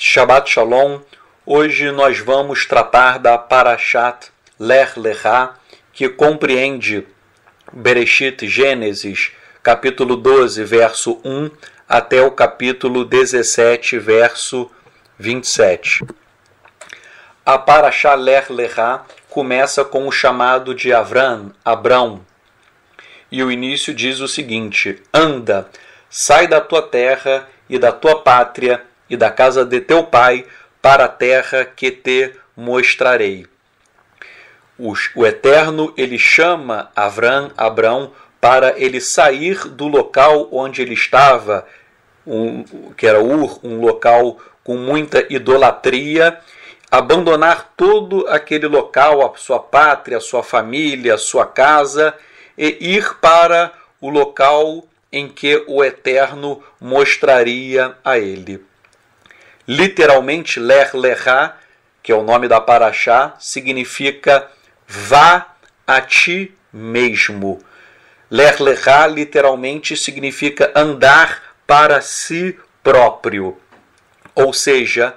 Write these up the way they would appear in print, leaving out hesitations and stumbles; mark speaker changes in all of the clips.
Speaker 1: Shabbat Shalom. Hoje nós vamos tratar da Parashat Lech Lechá, que compreende Bereshit, Gênesis, capítulo 12, verso 1, até o capítulo 17, verso 27. A Parashat Lech Lechá começa com o chamado de Abrão, e o início diz o seguinte: anda, sai da tua terra e da tua pátria e da casa de teu pai, para a terra que te mostrarei. O Eterno, ele chama Abrão, para ele sair do local onde ele estava, que era Ur, um local com muita idolatria, abandonar todo aquele local, a sua pátria, a sua família, a sua casa, e ir para o local em que o Eterno mostraria a ele. Literalmente, Lech Lechá, que é o nome da Parashá, significa vá a ti mesmo. Lech Lechá literalmente significa andar para si próprio. Ou seja,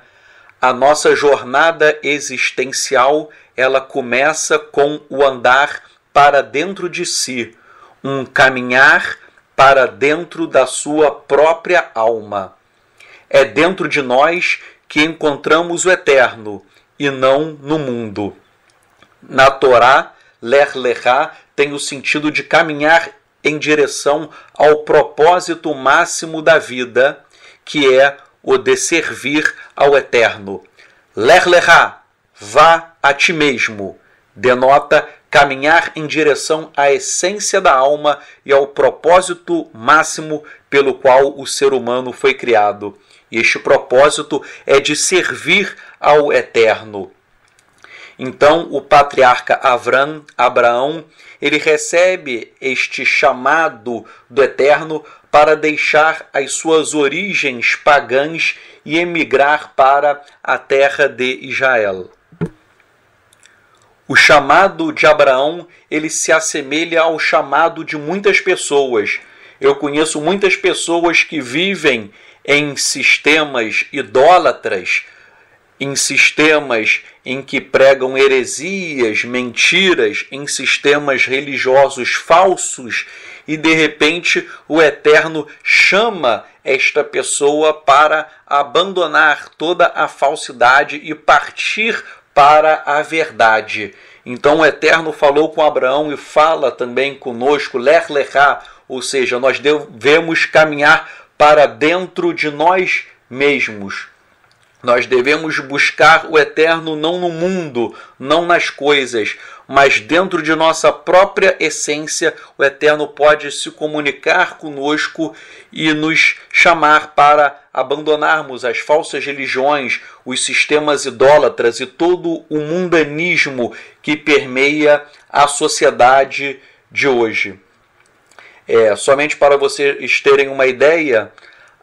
Speaker 1: a nossa jornada existencial, ela começa com o andar para dentro de si, um caminhar para dentro da sua própria alma. É dentro de nós que encontramos o Eterno, e não no mundo. Na Torá, Lech Lechá tem o sentido de caminhar em direção ao propósito máximo da vida, que é o de servir ao Eterno. Lech Lechá, vá a ti mesmo, denota caminhar em direção à essência da alma e ao propósito máximo pelo qual o ser humano foi criado. E este propósito é de servir ao Eterno. Então, o patriarca Abraão, ele recebe este chamado do Eterno para deixar as suas origens pagãs e emigrar para a terra de Israel. O chamado de Abraão, ele se assemelha ao chamado de muitas pessoas. Eu conheço muitas pessoas que vivem em sistemas idólatras, em sistemas em que pregam heresias, mentiras, em sistemas religiosos falsos, e de repente o Eterno chama esta pessoa para abandonar toda a falsidade e partir para a verdade. Então o Eterno falou com Abraão e fala também conosco, Lech Lechá, ou seja, nós devemos caminhar para dentro de nós mesmos. Nós devemos buscar o Eterno não no mundo, não nas coisas, mas dentro de nossa própria essência. O Eterno pode se comunicar conosco e nos chamar para abandonarmos as falsas religiões, os sistemas idólatras e todo o mundanismo que permeia a sociedade de hoje. Somente para vocês terem uma ideia,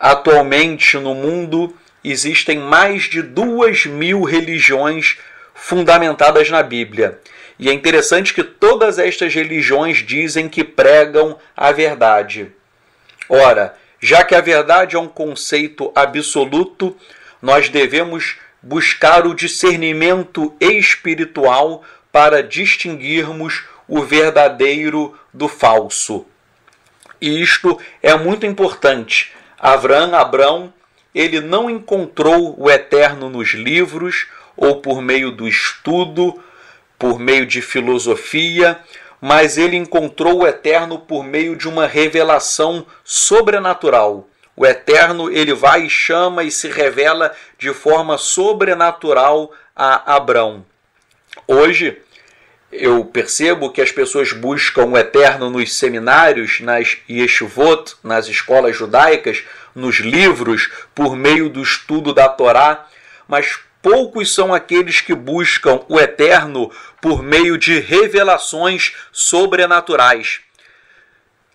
Speaker 1: atualmente no mundo existem mais de 2.000 religiões fundamentadas na Bíblia. E é interessante que todas estas religiões dizem que pregam a verdade. Ora, já que a verdade é um conceito absoluto, nós devemos buscar o discernimento espiritual para distinguirmos o verdadeiro do falso. E isto é muito importante. Abrão, ele não encontrou o Eterno nos livros ou por meio do estudo, por meio de filosofia, mas ele encontrou o Eterno por meio de uma revelação sobrenatural. O Eterno, ele vai e chama e se revela de forma sobrenatural a Abrão. Hoje, eu percebo que as pessoas buscam o Eterno nos seminários, nas yeshivot, nas escolas judaicas, nos livros, por meio do estudo da Torá, mas poucos são aqueles que buscam o Eterno por meio de revelações sobrenaturais.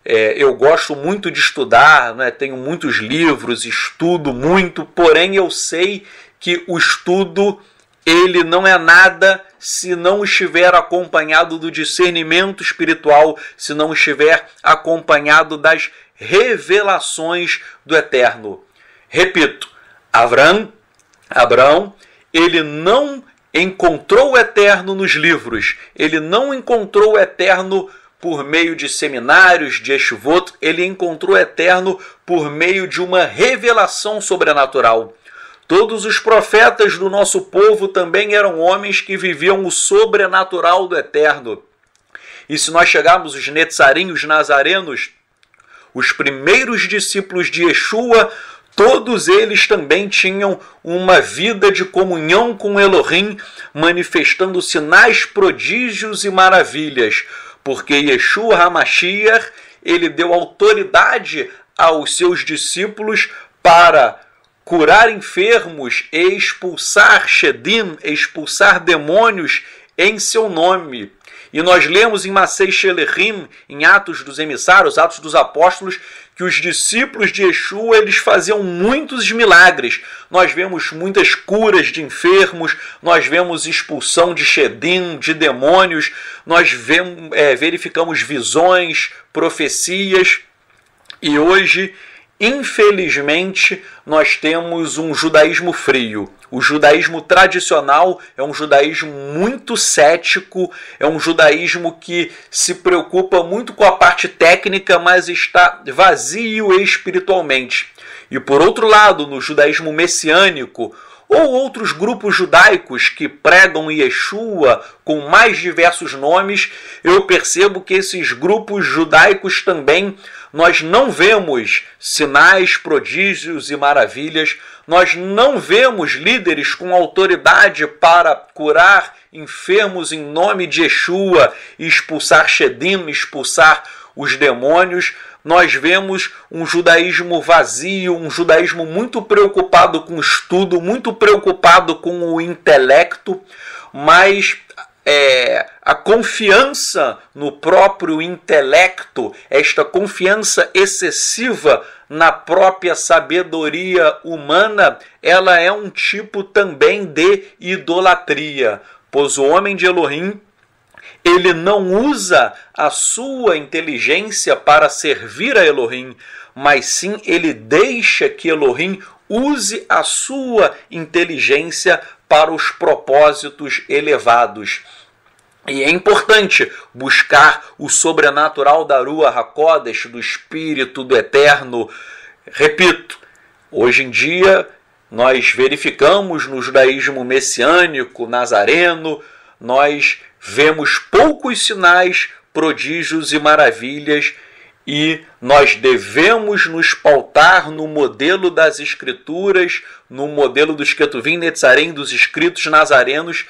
Speaker 1: Eu gosto muito de estudar, né? Tenho muitos livros, estudo muito, porém eu sei que o estudo ele não é nada se não estiver acompanhado do discernimento espiritual, se não estiver acompanhado das revelações do Eterno. Repito, Abraão, ele não encontrou o eterno nos livros, ele não encontrou o eterno por meio de seminários, de yeshivot, ele encontrou o eterno por meio de uma revelação sobrenatural. Todos os profetas do nosso povo também eram homens que viviam o sobrenatural do eterno. E se nós chegarmos os Netzarim, os Nazarenos, os primeiros discípulos de Yeshua, todos eles também tinham uma vida de comunhão com Elohim, manifestando sinais, prodígios e maravilhas, porque Yeshua HaMashiach, ele deu autoridade aos seus discípulos para curar enfermos e expulsar shedim, expulsar demônios em seu nome. E nós lemos em Masei Shelechim, em Atos dos Emissários, Atos dos Apóstolos, que os discípulos de Yeshua, eles faziam muitos milagres. Nós vemos muitas curas de enfermos, nós vemos expulsão de shedim, de demônios, nós verificamos visões, profecias. E hoje, infelizmente, nós temos um judaísmo frio. O judaísmo tradicional é um judaísmo muito cético, é um judaísmo que se preocupa muito com a parte técnica, mas está vazio espiritualmente. E por outro lado, no judaísmo messiânico, ou outros grupos judaicos que pregam Yeshua com mais diversos nomes, eu percebo que esses grupos judaicos também, nós não vemos sinais, prodígios e maravilhas, nós não vemos líderes com autoridade para curar enfermos em nome de Yeshua, expulsar shedim, expulsar os demônios. Nós vemos um judaísmo vazio, um judaísmo muito preocupado com o estudo, muito preocupado com o intelecto, mas a confiança no próprio intelecto, esta confiança excessiva na própria sabedoria humana, ela é um tipo também de idolatria, pois o homem de Elohim, ele não usa a sua inteligência para servir a Elohim, mas sim ele deixa que Elohim use a sua inteligência para os propósitos elevados. E é importante buscar o sobrenatural da Ruach HaKodesh, do Espírito do Eterno. Repito, hoje em dia nós verificamos no judaísmo messiânico, nazareno, nós vemos poucos sinais, prodígios e maravilhas, e nós devemos nos pautar no modelo das Escrituras, no modelo dos Ketuvim Netzarim, dos escritos nazarenos,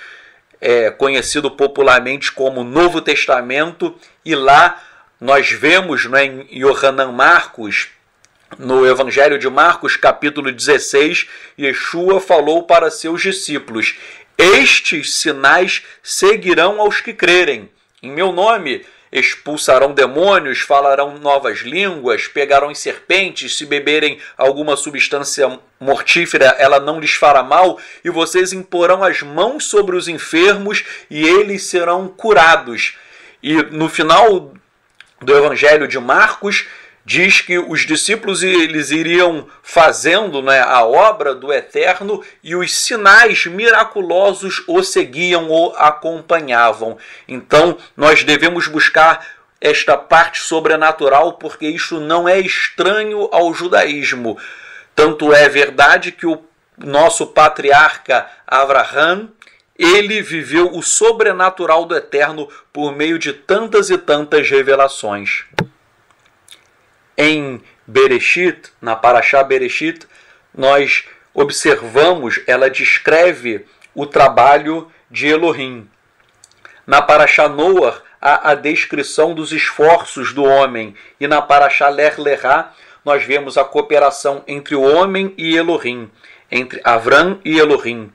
Speaker 1: conhecido popularmente como Novo Testamento, e lá nós vemos, em Yohanan Marcos, no Evangelho de Marcos, capítulo 16, Yeshua falou para seus discípulos: estes sinais seguirão aos que crerem. Em meu nome expulsarão demônios, falarão novas línguas, pegarão em serpentes, se beberem alguma substância mortífera, ela não lhes fará mal, e vocês imporão as mãos sobre os enfermos e eles serão curados. E no final do Evangelho de Marcos, diz que os discípulos eles iriam fazendo a obra do Eterno e os sinais miraculosos o seguiam, o acompanhavam. Então, nós devemos buscar esta parte sobrenatural, porque isso não é estranho ao judaísmo. Tanto é verdade que o nosso patriarca Avraham, ele viveu o sobrenatural do Eterno por meio de tantas e tantas revelações. Em Bereshit, na Parashá Bereshit, nós observamos, ela descreve o trabalho de Elohim. Na Parashá Noah, há a descrição dos esforços do homem, e na Parashá Lech Lechá, nós vemos a cooperação entre o homem e Elohim, entre Avram e Elohim.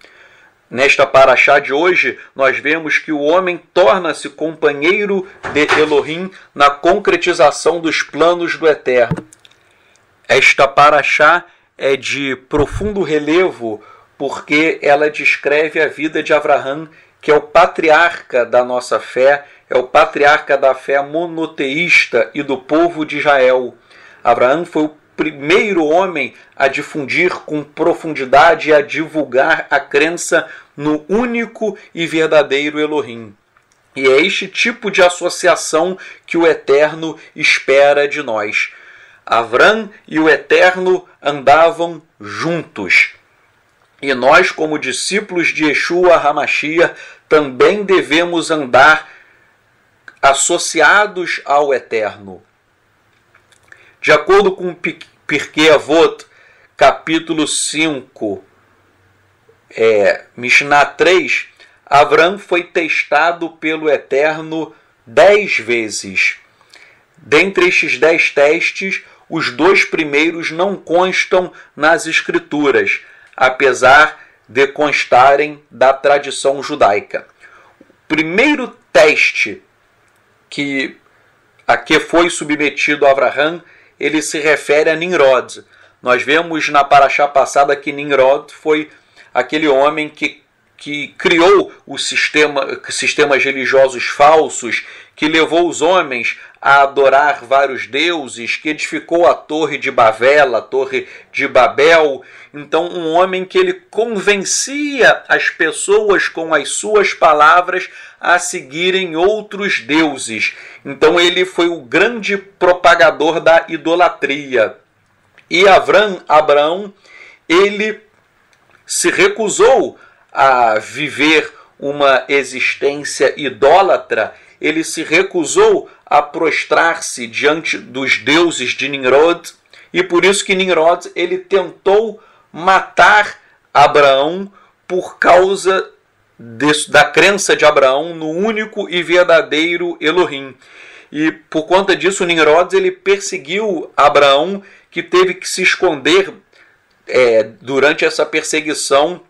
Speaker 1: Nesta Parashá de hoje, nós vemos que o homem torna-se companheiro de Elohim na concretização dos planos do Eterno. Esta Parashá é de profundo relevo, porque ela descreve a vida de Avraham, que é o patriarca da nossa fé, é o patriarca da fé monoteísta e do povo de Israel. Avraham foi o primeiro homem a difundir com profundidade e a divulgar a crença no único e verdadeiro Elohim. E é este tipo de associação que o Eterno espera de nós. Avram e o Eterno andavam juntos. E nós, como discípulos de Yeshua HaMashiach, também devemos andar associados ao Eterno. De acordo com Pirkei Avot, capítulo 5, Mishnah 3, Avram foi testado pelo Eterno 10 vezes. Dentre estes 10 testes, os 2 primeiros não constam nas Escrituras, apesar de constarem da tradição judaica. O primeiro teste a que foi submetido Avraham, ele se refere a Nimrod. Nós vemos na paraxá passada que Nimrod foi aquele homem que criou sistemas religiosos falsos, que levou os homens a adorar vários deuses, que edificou a Torre de Babel, a Torre de Babel. Então, um homem que ele convencia as pessoas com as suas palavras a seguirem outros deuses. Então, ele foi o grande propagador da idolatria. E Abraão, ele se recusou a viver uma existência idólatra, ele se recusou a prostrar-se diante dos deuses de Nimrod, e por isso que Nimrod ele tentou matar Abraão por causa da crença de Abraão no único e verdadeiro Elohim. E por conta disso, Nimrod ele perseguiu Abraão, que teve que se esconder durante essa perseguição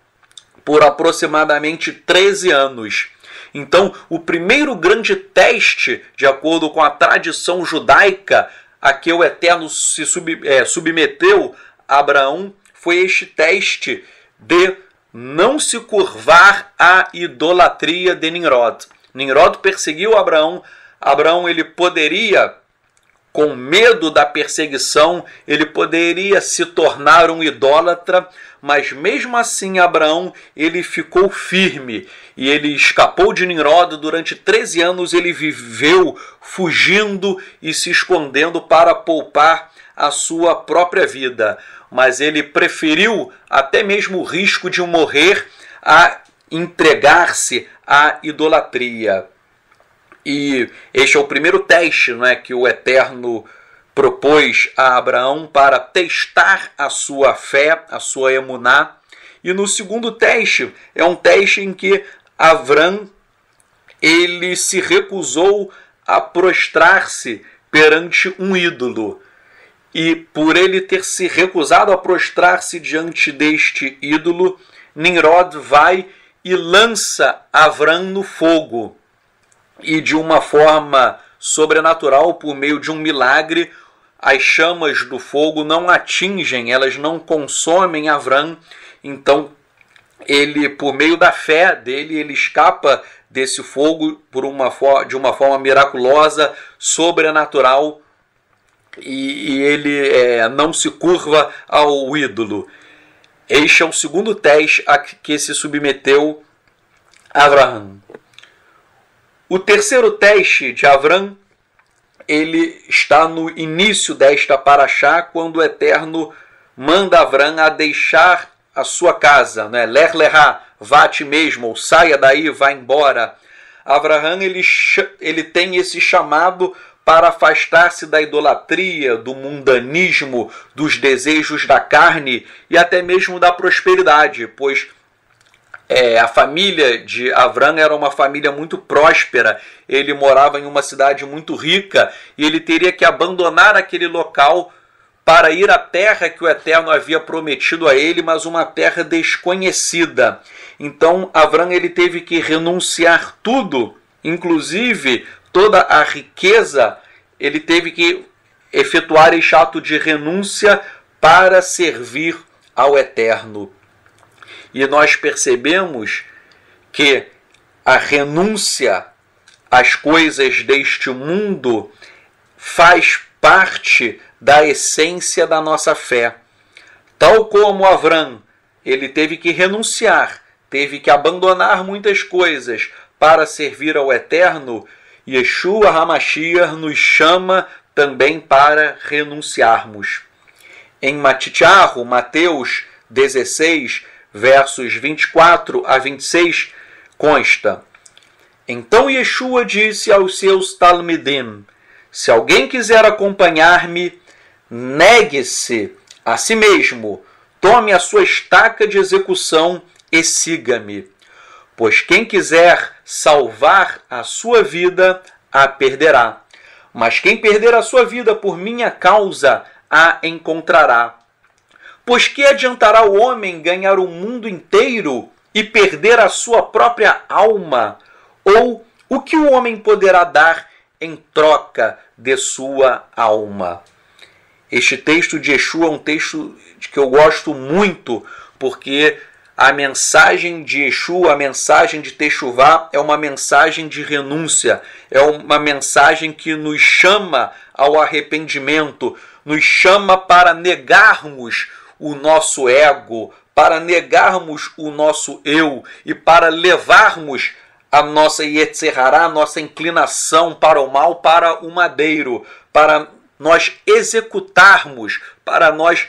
Speaker 1: por aproximadamente 13 anos. Então, o primeiro grande teste, de acordo com a tradição judaica, a que o Eterno se submeteu a Abraão, foi este teste de não se curvar à idolatria de Nimrod. Nimrod perseguiu Abraão. Abraão ele poderia, com medo da perseguição, ele poderia se tornar um idólatra, mas mesmo assim Abraão ele ficou firme e ele escapou de Nimrod. Durante 13 anos ele viveu fugindo e se escondendo para poupar a sua própria vida, mas ele preferiu até mesmo o risco de morrer a entregar-se à idolatria. E este é o primeiro teste, não é, que o Eterno propôs a Abraão para testar a sua fé, a sua emuná. E no segundo teste, é um teste em que Avram ele se recusou a prostrar-se perante um ídolo. E por ele ter se recusado a prostrar-se diante deste ídolo, Nimrod vai e lança Avram no fogo. E de uma forma sobrenatural, por meio de um milagre, as chamas do fogo não atingem, elas não consomem Avram. Então, ele, por meio da fé dele, ele escapa desse fogo de uma forma miraculosa, sobrenatural, e ele não se curva ao ídolo. Este é o segundo teste a que se submeteu Abraão. O terceiro teste de Avram, ele está no início desta paraxá, quando o Eterno manda Avram a deixar a sua casa, né? Ler lerá, vá a ti mesmo, ou saia daí, vá embora. Avraham ele tem esse chamado para afastar-se da idolatria, do mundanismo, dos desejos da carne e até mesmo da prosperidade, pois a família de Avram era uma família muito próspera, ele morava em uma cidade muito rica e ele teria que abandonar aquele local para ir à terra que o Eterno havia prometido a ele, mas uma terra desconhecida. Então Avram ele teve que renunciar tudo, inclusive toda a riqueza, ele teve que efetuar este ato de renúncia para servir ao Eterno. E nós percebemos que a renúncia às coisas deste mundo faz parte da essência da nossa fé. Tal como Avram, ele teve que renunciar, teve que abandonar muitas coisas para servir ao Eterno, Yeshua HaMashiach nos chama também para renunciarmos. Em Matityahu, Mateus 16, versos 24 a 26, consta: Então Yeshua disse aos seus Talmidim: Se alguém quiser acompanhar-me, negue-se a si mesmo, tome a sua estaca de execução e siga-me. Pois quem quiser salvar a sua vida, a perderá. Mas quem perder a sua vida por minha causa, a encontrará. Pois que adiantará o homem ganhar o mundo inteiro e perder a sua própria alma? Ou o que o homem poderá dar em troca de sua alma? Este texto de Yeshua é um texto que eu gosto muito, porque a mensagem de Yeshua, a mensagem de Teshuvá, é uma mensagem de renúncia, é uma mensagem que nos chama ao arrependimento, nos chama para negarmos o nosso ego, para negarmos o nosso eu e para levarmos a nossa Yetzirará, a nossa inclinação para o mal, para o madeiro, para nós executarmos, para nós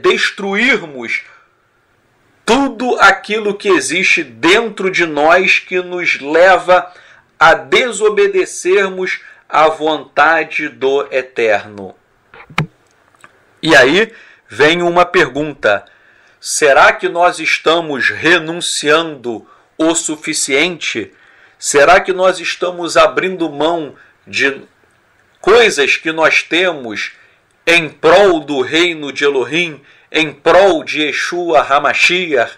Speaker 1: destruirmos tudo aquilo que existe dentro de nós que nos leva a desobedecermos à vontade do Eterno. E aí vem uma pergunta: será que nós estamos renunciando o suficiente? Será que nós estamos abrindo mão de coisas que nós temos em prol do reino de Elohim, em prol de Yeshua HaMashiach?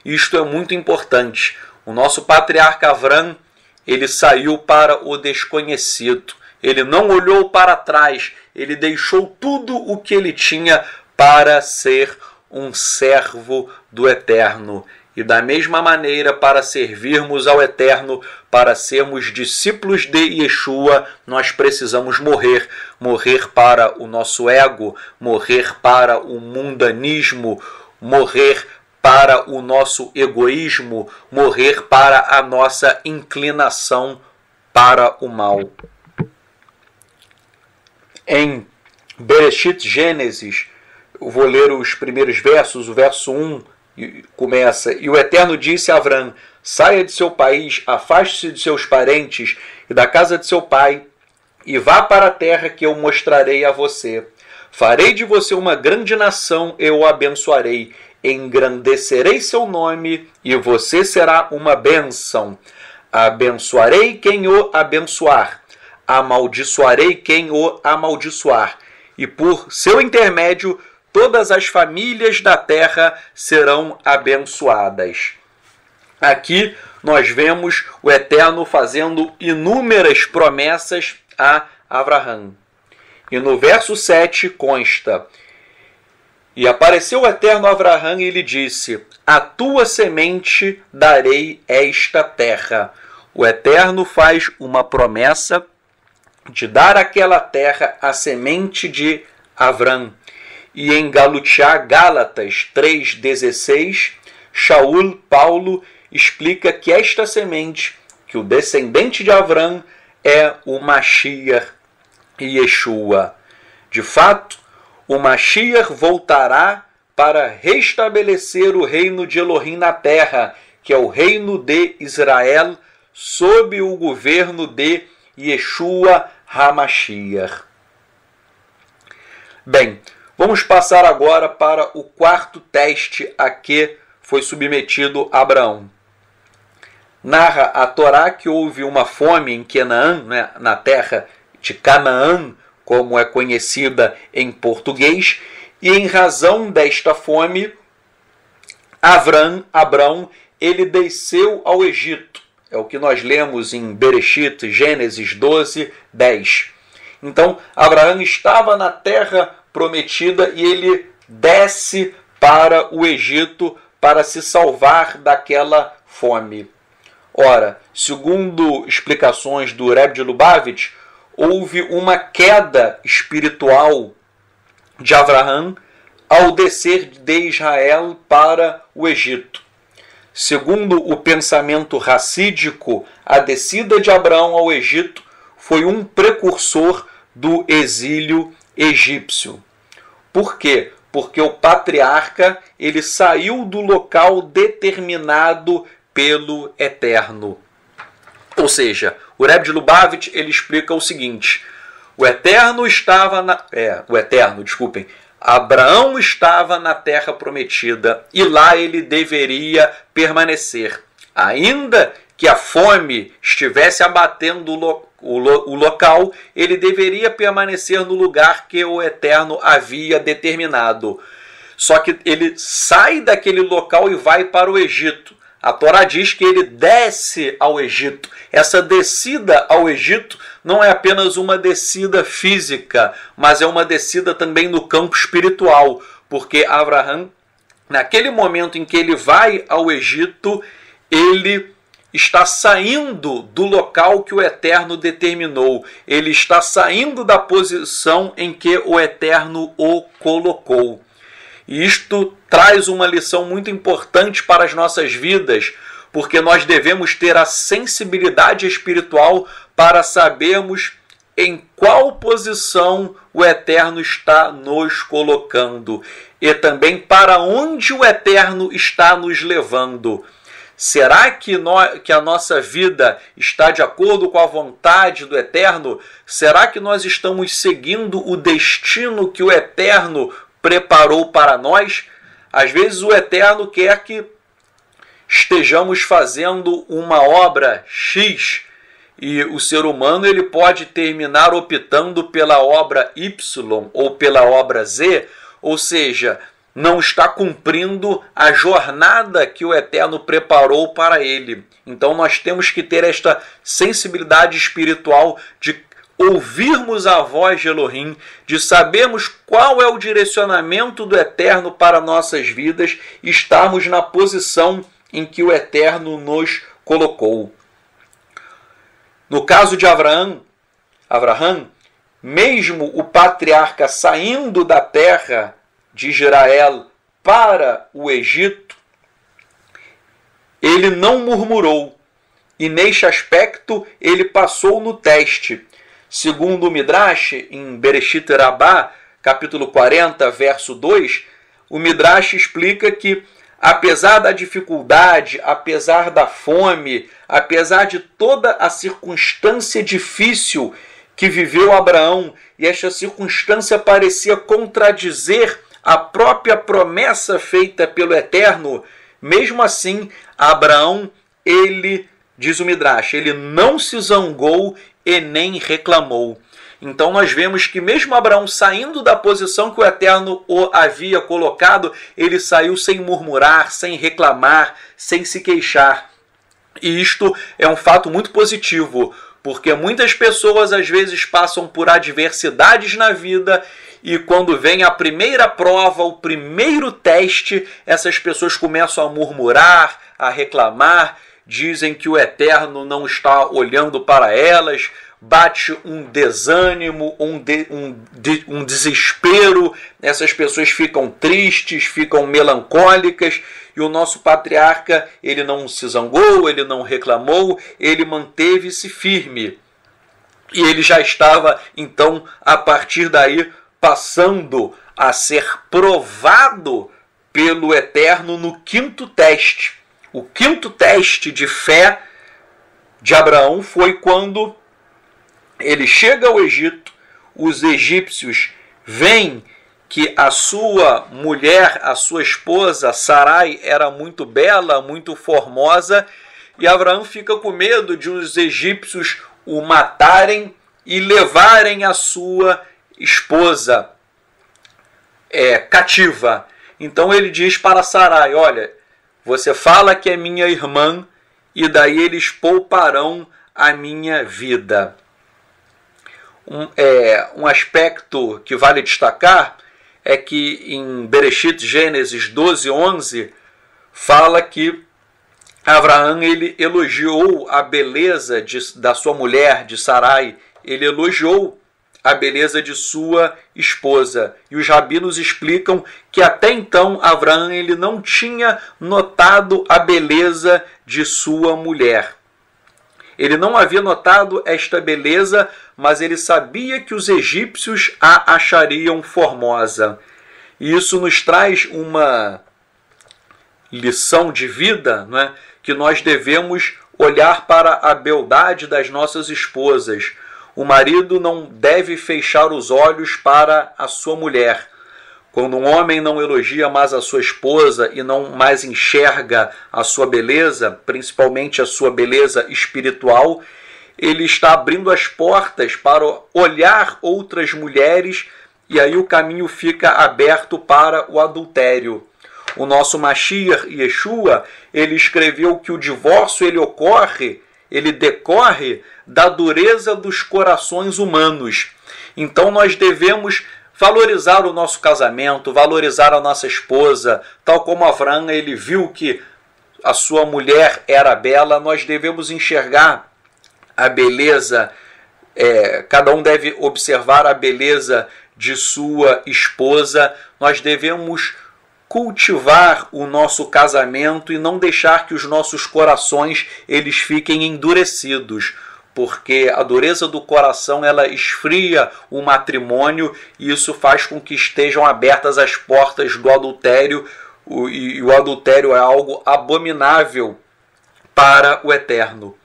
Speaker 1: Isto é muito importante. O nosso patriarca Avram, ele saiu para o desconhecido. Ele não olhou para trás, ele deixou tudo o que ele tinha para ser um servo do Eterno. E da mesma maneira, para servirmos ao Eterno, para sermos discípulos de Yeshua, nós precisamos morrer. Morrer para o nosso ego, morrer para o mundanismo, morrer para o nosso egoísmo, morrer para a nossa inclinação para o mal. Em Bereshit, Gênesis, eu vou ler os primeiros versos, o verso 1 começa: E o Eterno disse a Avram: Saia de seu país, afaste-se de seus parentes e da casa de seu pai, e vá para a terra que eu mostrarei a você. Farei de você uma grande nação, eu o abençoarei, engrandecerei seu nome, e você será uma bênção. Abençoarei quem o abençoar, amaldiçoarei quem o amaldiçoar, e por seu intermédio todas as famílias da terra serão abençoadas. Aqui nós vemos o Eterno fazendo inúmeras promessas a Avraham. E no verso 7 consta: E apareceu o Eterno a Avraham e lhe disse: A tua semente darei esta terra. O Eterno faz uma promessa de dar aquela terra à semente de Avram. E em Gálatas 3,16, Shaul, Paulo, explica que esta semente, que o descendente de Avram, é o Mashiach e Yeshua. De fato, o Mashiach voltará para restabelecer o reino de Elohim na terra, que é o reino de Israel, sob o governo de Yeshua HaMashiach. Bem, vamos passar agora para o quarto teste a que foi submetido Abraão. Narra a Torá que houve uma fome em Canaã, na terra de Canaã, como é conhecida em português, e em razão desta fome, Abrão, ele desceu ao Egito. É o que nós lemos em Bereshit, Gênesis 12, 10. Então, Abraão estava na terra prometida e ele desce para o Egito para se salvar daquela fome. Ora, segundo explicações do Rebbe de Lubavitch, houve uma queda espiritual de Abraão ao descer de Israel para o Egito. Segundo o pensamento racídico, a descida de Abraão ao Egito foi um precursor do exílio egípcio. Por quê? Porque o patriarca ele saiu do local determinado pelo Eterno. Ou seja, o Rebbe de Lubavitch ele explica o seguinte: Abraão estava na terra prometida e lá ele deveria permanecer. Ainda que a fome estivesse abatendo o local, ele deveria permanecer no lugar que o Eterno havia determinado. Só que ele sai daquele local e vai para o Egito. A Torá diz que ele desce ao Egito. Essa descida ao Egito não é apenas uma descida física, mas é uma descida também no campo espiritual, porque Abraão, naquele momento em que ele vai ao Egito, ele está saindo do local que o Eterno determinou. Ele está saindo da posição em que o Eterno o colocou. E isto traz uma lição muito importante para as nossas vidas, porque nós devemos ter a sensibilidade espiritual para sabermos em qual posição o Eterno está nos colocando e também para onde o Eterno está nos levando. Será que a nossa vida está de acordo com a vontade do Eterno? Será que nós estamos seguindo o destino que o Eterno preparou para nós? Às vezes o Eterno quer que estejamos fazendo uma obra X e o ser humano ele pode terminar optando pela obra Y ou pela obra Z, ou seja, não está cumprindo a jornada que o Eterno preparou para ele. Então nós temos que ter esta sensibilidade espiritual de ouvirmos a voz de Elohim, de sabermos qual é o direcionamento do Eterno para nossas vidas e estarmos na posição em que o Eterno nos colocou. No caso de Abraão, mesmo o patriarca saindo da terra de Israel para o Egito, ele não murmurou e neste aspecto ele passou no teste. Segundo o Midrash, em Bereshit Rabbah, capítulo 40, verso 2, o Midrash explica que apesar da dificuldade, apesar da fome, apesar de toda a circunstância difícil que viveu Abraão, e esta circunstância parecia contradizer a própria promessa feita pelo Eterno, mesmo assim, Abraão, ele, diz o Midrash, ele não se zangou e nem reclamou. Então nós vemos que mesmo Abraão saindo da posição que o Eterno o havia colocado, ele saiu sem murmurar, sem reclamar, sem se queixar. E isto é um fato muito positivo, porque muitas pessoas às vezes passam por adversidades na vida e quando vem a primeira prova, o primeiro teste, essas pessoas começam a murmurar, a reclamar, dizem que o Eterno não está olhando para elas, bate um desânimo, um desespero, essas pessoas ficam tristes, ficam melancólicas, e o nosso patriarca, ele não se zangou, ele não reclamou, ele manteve-se firme. E ele já estava, então, a partir daí, passando a ser provado pelo Eterno no quinto teste. O quinto teste de fé de Abraão foi quando ele chega ao Egito, os egípcios veem que a sua mulher, a sua esposa, Sarai, era muito bela, muito formosa, e Abraão fica com medo de os egípcios o matarem e levarem a sua esposa cativa. Então ele diz para Sarai, olha, você fala que é minha irmã, e daí eles pouparão a minha vida. Um aspecto que vale destacar é que em Bereshit, Gênesis 12:11, fala que Abraão ele elogiou a beleza da sua mulher, de Sarai, ele elogiou a beleza de sua esposa. E os rabinos explicam que até então Avraham ele não tinha notado a beleza de sua mulher. Ele não havia notado esta beleza, mas ele sabia que os egípcios a achariam formosa. E isso nos traz uma lição de vida, não é? Que nós devemos olhar para a beldade das nossas esposas. O marido não deve fechar os olhos para a sua mulher. Quando um homem não elogia mais a sua esposa e não mais enxerga a sua beleza, principalmente a sua beleza espiritual, ele está abrindo as portas para olhar outras mulheres e aí o caminho fica aberto para o adultério. O nosso Mashiach Yeshua, ele escreveu que o divórcio ele decorre da dureza dos corações humanos. Então nós devemos valorizar o nosso casamento, valorizar a nossa esposa, tal como Avraham ele viu que a sua mulher era bela, nós devemos enxergar a beleza, cada um deve observar a beleza de sua esposa, nós devemos cultivar o nosso casamento e não deixar que os nossos corações eles fiquem endurecidos, porque a dureza do coração ela esfria o matrimônio e isso faz com que estejam abertas as portas do adultério, e o adultério é algo abominável para o Eterno.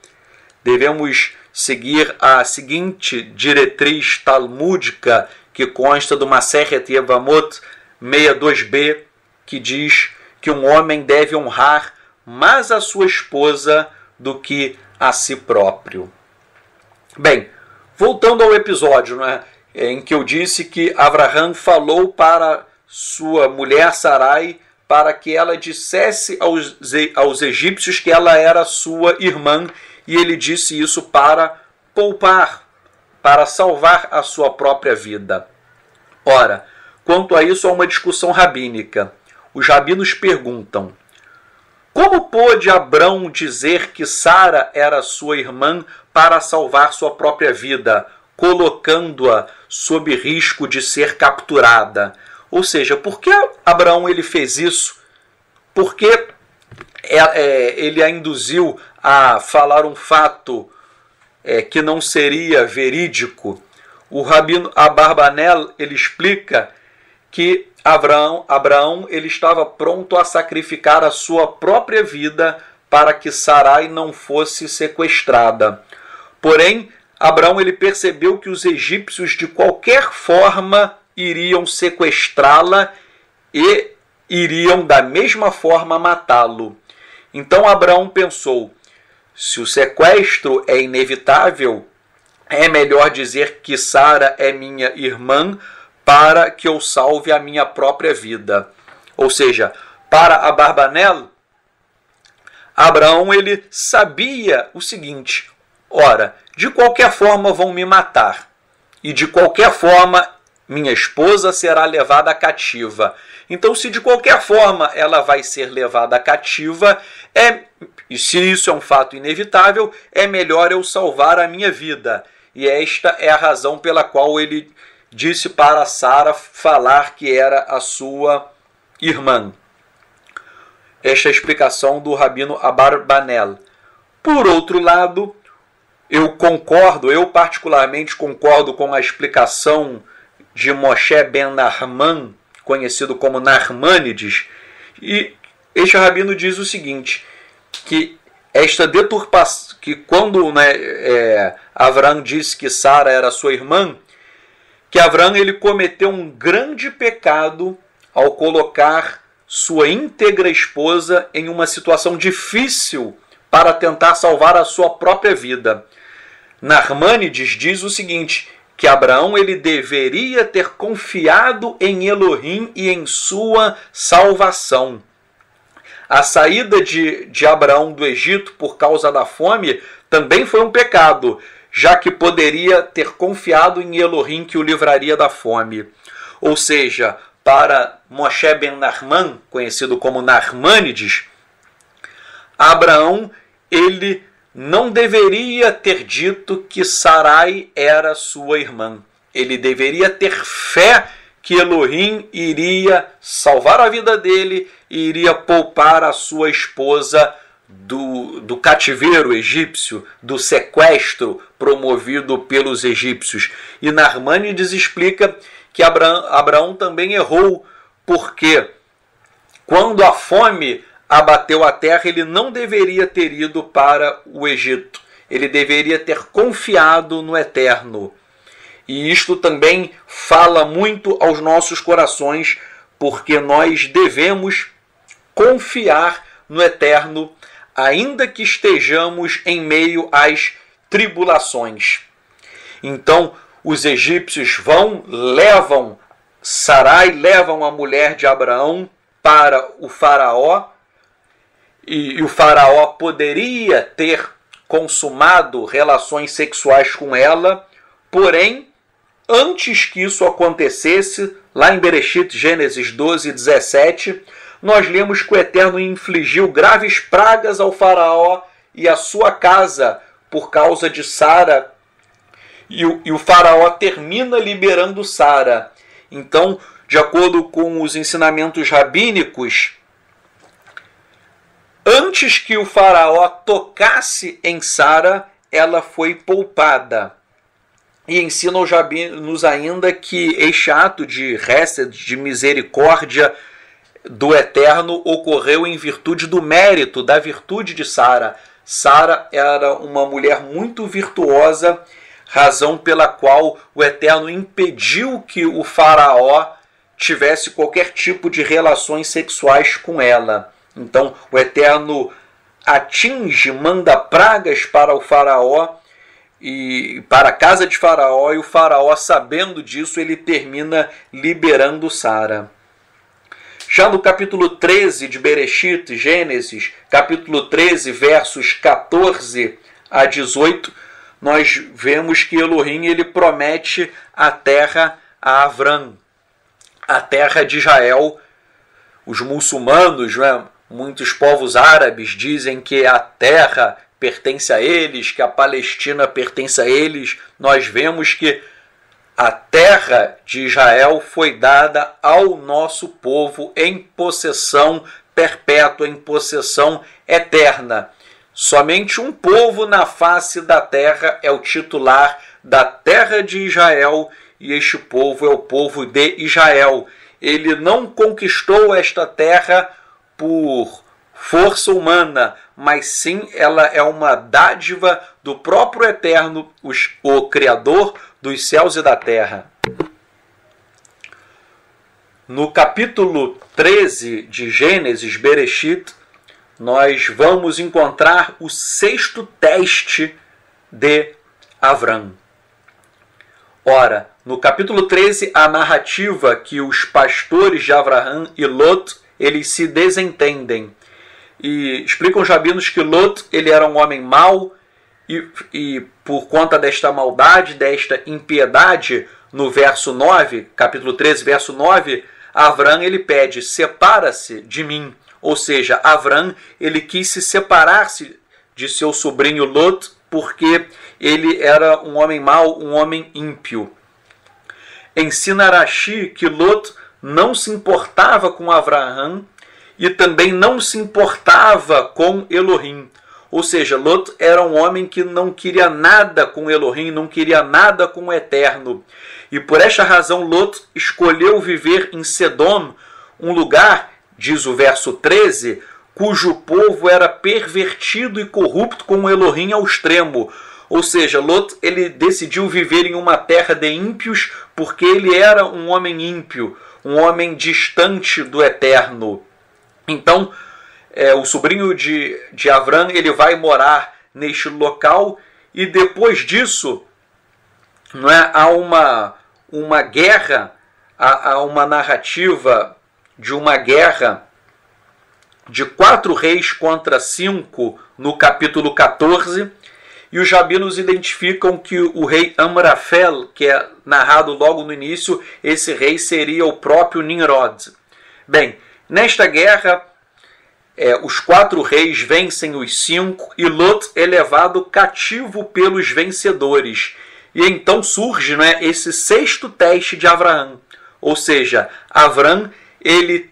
Speaker 1: Devemos seguir a seguinte diretriz talmúdica que consta do Masechet Yevamot 62b, que diz que um homem deve honrar mais a sua esposa do que a si próprio. Bem, voltando ao episódio, né, em que eu disse que Avraham falou para sua mulher Sarai para que ela dissesse aos egípcios que ela era sua irmã, e ele disse isso para poupar, para salvar a sua própria vida. Ora, quanto a isso há uma discussão rabínica. Os rabinos perguntam: como pôde Abrão dizer que Sara era sua irmã para salvar sua própria vida, colocando-a sob risco de ser capturada? Ou seja, por que Abraão ele fez isso? Por que ele a induziu a falar um fato que não seria verídico? O rabino Abarbanel ele explica que Abraão ele estava pronto a sacrificar a sua própria vida para que Sarai não fosse sequestrada. Porém, Abraão ele percebeu que os egípcios de qualquer forma iriam sequestrá-la e iriam da mesma forma matá-lo. Então Abraão pensou: se o sequestro é inevitável, é melhor dizer que Sara é minha irmã para que eu salve a minha própria vida. Ou seja, para Abarbanel, Abraão ele sabia o seguinte: ora, de qualquer forma vão me matar, e de qualquer forma minha esposa será levada cativa. Então, se de qualquer forma ela vai ser levada cativa, e se isso é um fato inevitável, é melhor eu salvar a minha vida. E esta é a razão pela qual ele disse para Sara falar que era a sua irmã. Esta é a explicação do rabino Abarbanel. Por outro lado, eu particularmente concordo com a explicação de Moshe ben Narman, conhecido como Narmânides, e este rabino diz o seguinte, que esta deturpação, que quando Avraham disse que Sara era sua irmã, que Avraham ele cometeu um grande pecado ao colocar sua íntegra esposa em uma situação difícil para tentar salvar a sua própria vida. Narmânides diz o seguinte, que Abraão ele deveria ter confiado em Elohim e em sua salvação. A saída de Abraão do Egito por causa da fome também foi um pecado, já que poderia ter confiado em Elohim que o livraria da fome. Ou seja, para Moshe ben Narman, conhecido como Narmânides, Abraão ele não deveria ter dito que Sarai era sua irmã. Ele deveria ter fé que Elohim iria salvar a vida dele e iria poupar a sua esposa do cativeiro egípcio, do sequestro promovido pelos egípcios. E Narmânides explica que Abraão também errou, porque quando a fome abateu a terra, ele não deveria ter ido para o Egito. Ele deveria ter confiado no Eterno. E isto também fala muito aos nossos corações, porque nós devemos confiar no Eterno, ainda que estejamos em meio às tribulações. Então, os egípcios levam Sarai, levam a mulher de Abraão para o faraó, e o faraó poderia ter consumado relações sexuais com ela, porém, antes que isso acontecesse, lá em Bereshit, Gênesis 12, 17, nós lemos que o Eterno infligiu graves pragas ao faraó e à sua casa por causa de Sara, e o faraó termina liberando Sara. Então, de acordo com os ensinamentos rabínicos, antes que o faraó tocasse em Sara, ela foi poupada. E ensinam os rabinos ainda que este ato de hesed, de misericórdia do Eterno, ocorreu em virtude do mérito, da virtude de Sara. Sara era uma mulher muito virtuosa, razão pela qual o Eterno impediu que o faraó tivesse qualquer tipo de relações sexuais com ela. Então o Eterno manda pragas para o faraó e para a casa de Faraó, e o Faraó, sabendo disso, ele termina liberando Sara. Já no capítulo 13 de Bereshit, Gênesis, capítulo 13, versos 14 a 18, nós vemos que Elohim ele promete a terra a Avram, a terra de Israel. Os muçulmanos, muitos povos árabes dizem que a terra pertence a eles, que a Palestina pertence a eles. Nós vemos que a terra de Israel foi dada ao nosso povo em possessão perpétua, em possessão eterna. Somente um povo na face da terra é o titular da terra de Israel, e este povo é o povo de Israel. Ele não conquistou esta terra por força humana, mas sim ela é uma dádiva do próprio Eterno, o Criador dos céus e da terra. No capítulo 13 de Gênesis, Bereshit, nós vamos encontrar o 6º teste de Avram. Ora, no capítulo 13, a narrativa que os pastores de Avraham e Lot, eles se desentendem. E explicam os rabinos que Lot ele era um homem mau, e por conta desta maldade, desta impiedade, no verso 9, capítulo 13, verso 9, Avram ele pede: separa-se de mim. Ou seja, Avram ele quis se separar-se de seu sobrinho Lot, porque ele era um homem mau, um homem ímpio. Ensina Rashi que Lot não se importava com Avraham e também não se importava com Elohim. Ou seja, Lot era um homem que não queria nada com Elohim, não queria nada com o Eterno. E por esta razão Lot escolheu viver em Sedom, um lugar, diz o verso 13, cujo povo era pervertido e corrupto com o Elohim ao extremo. Ou seja, Lot ele decidiu viver em uma terra de ímpios porque ele era um homem ímpio, um homem distante do Eterno. Então, o sobrinho de Avram ele vai morar neste local, e depois disso há uma guerra, há uma narrativa de uma guerra de 4 reis contra 5 no capítulo 14, e os rabinos identificam que o rei Amrafel, que é narrado logo no início, esse rei seria o próprio Nimrod. Bem, nesta guerra, os 4 reis vencem os 5 e Lot é levado cativo pelos vencedores. E então surge, né, esse 6º teste de Abraão. Ou seja, Abraão ele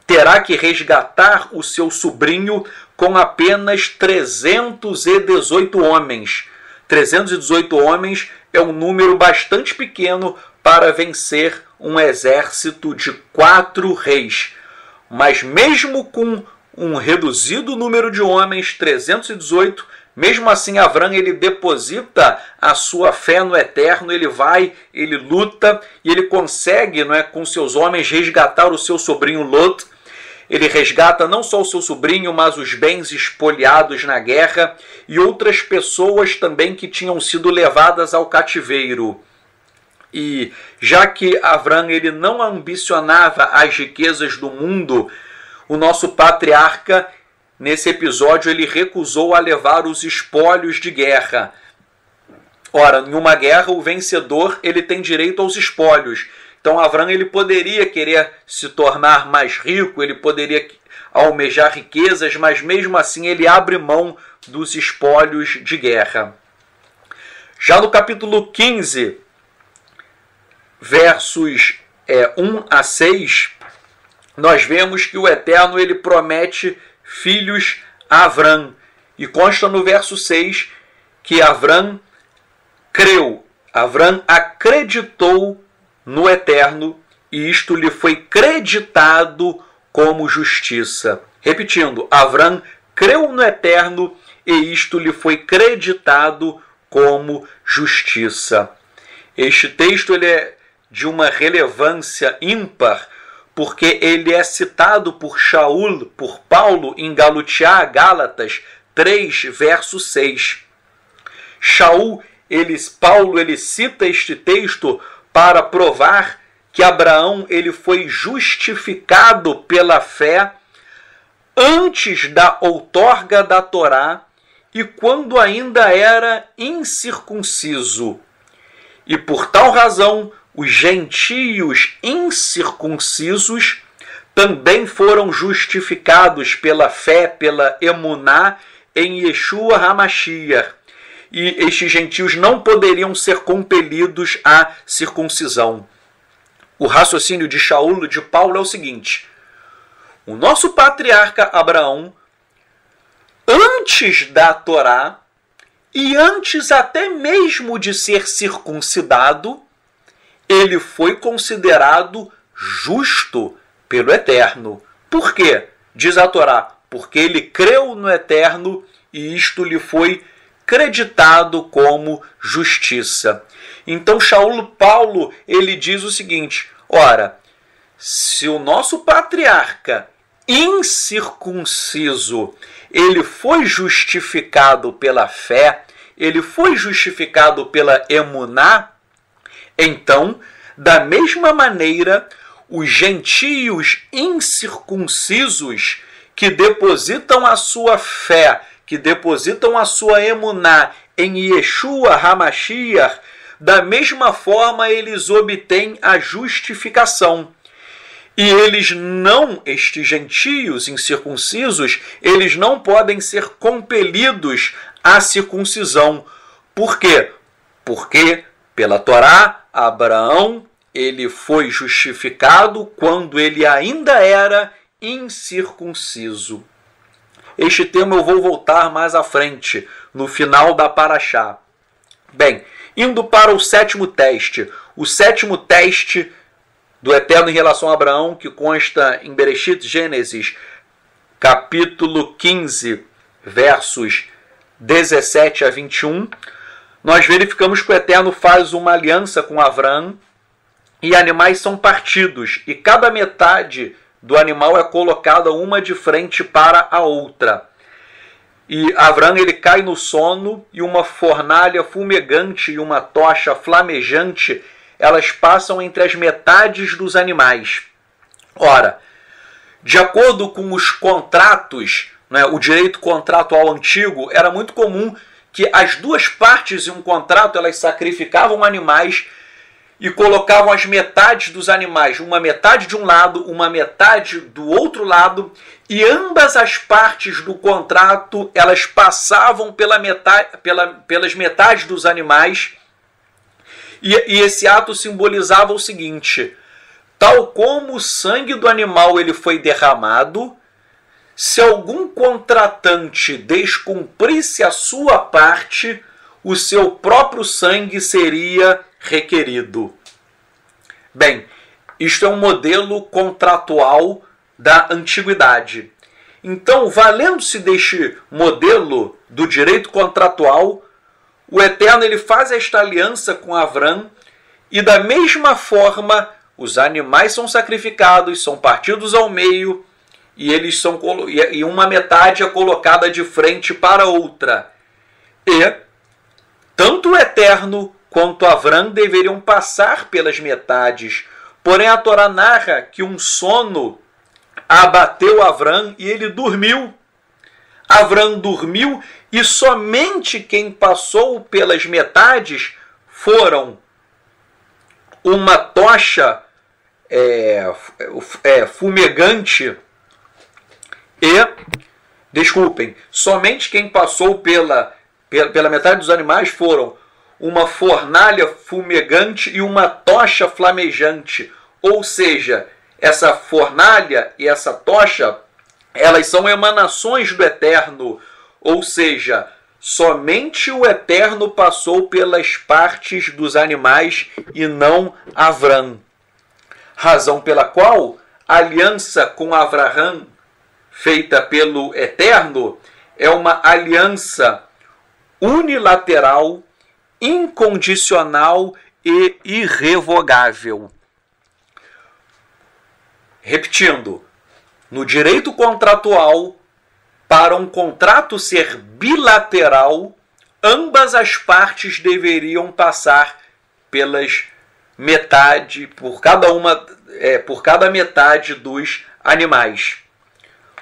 Speaker 1: terá que resgatar o seu sobrinho com apenas 318 homens. 318 homens é um número bastante pequeno para vencer um exército de 4 reis. Mas mesmo com um reduzido número de homens, 318, mesmo assim Abraão ele deposita a sua fé no Eterno, ele vai, ele luta e ele consegue, não é, com seus homens resgatar o seu sobrinho Lot. Ele resgata não só o seu sobrinho, mas os bens espoliados na guerra e outras pessoas também que tinham sido levadas ao cativeiro. E já que Abraão ele não ambicionava as riquezas do mundo, o nosso patriarca, nesse episódio, ele recusou a levar os espólios de guerra. Ora, em uma guerra, o vencedor ele tem direito aos espólios. Então, Abraão ele poderia querer se tornar mais rico, ele poderia almejar riquezas, mas mesmo assim ele abre mão dos espólios de guerra. Já no capítulo 15, versos 1 a 6, nós vemos que o Eterno ele promete filhos a Abraão. E consta no verso 6 que Abraão creu, Abraão acreditou no Eterno e isto lhe foi creditado como justiça. Repetindo, Abraão creu no Eterno e isto lhe foi creditado como justiça. Este texto ele é de uma relevância ímpar, porque ele é citado por Shaul, por Paulo, em Gálatas 3, verso 6. Paulo ele cita este texto para provar que Abraão ele foi justificado pela fé antes da outorga da Torá e quando ainda era incircunciso. E por tal razão, os gentios incircuncisos também foram justificados pela fé, pela emuná em Yeshua HaMashiach. E estes gentios não poderiam ser compelidos à circuncisão. O raciocínio de Shaul, de Paulo, é o seguinte: o nosso patriarca Abraão, antes da Torá e antes até mesmo de ser circuncidado, ele foi considerado justo pelo Eterno. Por quê? Diz a Torá, porque ele creu no Eterno e isto lhe foi creditado como justiça. Então Paulo ele diz o seguinte: ora, se o nosso patriarca incircunciso ele foi justificado pela fé, ele foi justificado pela emuná, então, da mesma maneira, os gentios incircuncisos que depositam a sua fé, que depositam a sua emuná em Yeshua HaMashiach, da mesma forma eles obtêm a justificação. E estes gentios incircuncisos, eles não podem ser compelidos à circuncisão. Por quê? Porque pela Torá, Abraão ele foi justificado quando ele ainda era incircunciso. Este tema eu vou voltar mais à frente, no final da Parashá. Bem, indo para o 7º teste. O 7º teste do Eterno em relação a Abraão, que consta em Bereshit, Gênesis, capítulo 15, versos 17 a 21, nós verificamos que o Eterno faz uma aliança com Abraão e animais são partidos, e cada metade do animal é colocada uma de frente para a outra. E Abraão ele cai no sono e uma fornalha fumegante e uma tocha flamejante elas passam entre as metades dos animais. Ora, de acordo com os contratos, né, o direito contratual antigo, era muito comum que as duas partes em um contrato elas sacrificavam animais e colocavam as metades dos animais, uma metade de um lado, uma metade do outro lado, e ambas as partes do contrato elas passavam pelas metades dos animais, e esse ato simbolizava o seguinte: tal como o sangue do animal ele foi derramado, se algum contratante descumprisse a sua parte, o seu próprio sangue seria requerido. Bem, isto é um modelo contratual da antiguidade. Então, valendo-se deste modelo do direito contratual, o Eterno ele faz esta aliança com Avram, e da mesma forma os animais são sacrificados, são partidos ao meio, e uma metade é colocada de frente para a outra. E tanto o Eterno quanto Avram deveriam passar pelas metades. Porém, a Torá narra que um sono abateu Avram e ele dormiu. Avram dormiu e somente quem passou pelas metades foram uma tocha fumegante somente quem passou pela metade dos animais foram uma fornalha fumegante e uma tocha flamejante. Ou seja, essa fornalha e essa tocha, elas são emanações do Eterno. Ou seja, somente o Eterno passou pelas partes dos animais e não Avram. Razão pela qual a aliança com Avraham, feita pelo Eterno, é uma aliança unilateral, incondicional e irrevogável. Repetindo, no direito contratual, para um contrato ser bilateral, ambas as partes deveriam passar pelas metade, por cada metade dos animais.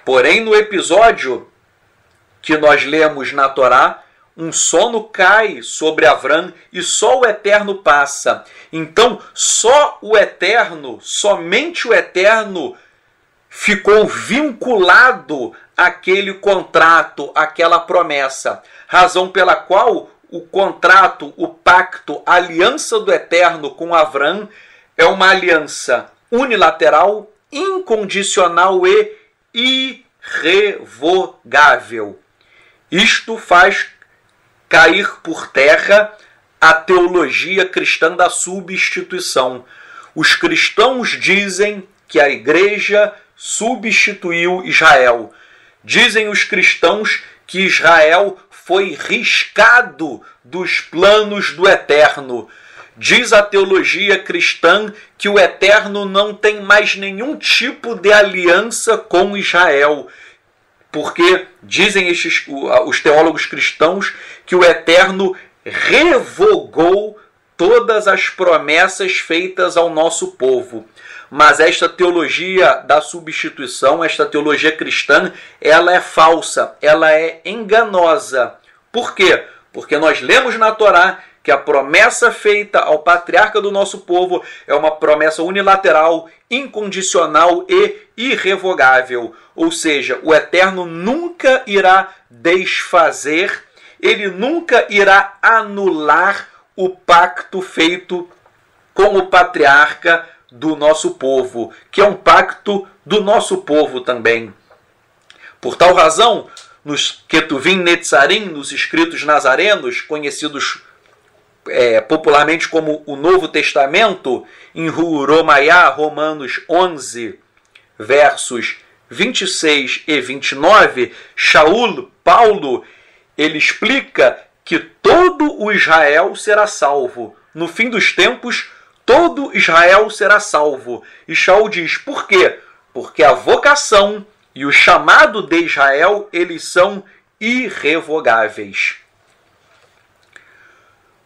Speaker 1: Porém, no episódio que nós lemos na Torá, um sono cai sobre Avram e só o Eterno passa. Então, somente o Eterno ficou vinculado àquele contrato, àquela promessa. Razão pela qual o contrato, o pacto, a aliança do Eterno com Avram é uma aliança unilateral, incondicional e irrevogável. Isto faz cair por terra a teologia cristã da substituição. Os cristãos dizem que a igreja substituiu Israel. Dizem os cristãos que Israel foi riscado dos planos do Eterno. Diz a teologia cristã que o Eterno não tem mais nenhum tipo de aliança com Israel. Porque dizem os teólogos cristãos que o Eterno revogou todas as promessas feitas ao nosso povo. Mas esta teologia da substituição, esta teologia cristã, ela é falsa, ela é enganosa. Por quê? Porque nós lemos na Torá que a promessa feita ao patriarca do nosso povo é uma promessa unilateral, incondicional e irrevogável. Ou seja, o Eterno nunca irá desfazer, ele nunca irá anular o pacto feito com o patriarca do nosso povo, que é um pacto do nosso povo também. Por tal razão, nos Ketuvim Netzarim, nos escritos nazarenos, conhecidos popularmente como o Novo Testamento, em Romaiá, Romanos 11, versos 26 e 29, Paulo, ele explica que todo o Israel será salvo. No fim dos tempos, todo Israel será salvo. E Shaul diz, por quê? Porque a vocação e o chamado de Israel, eles são irrevogáveis.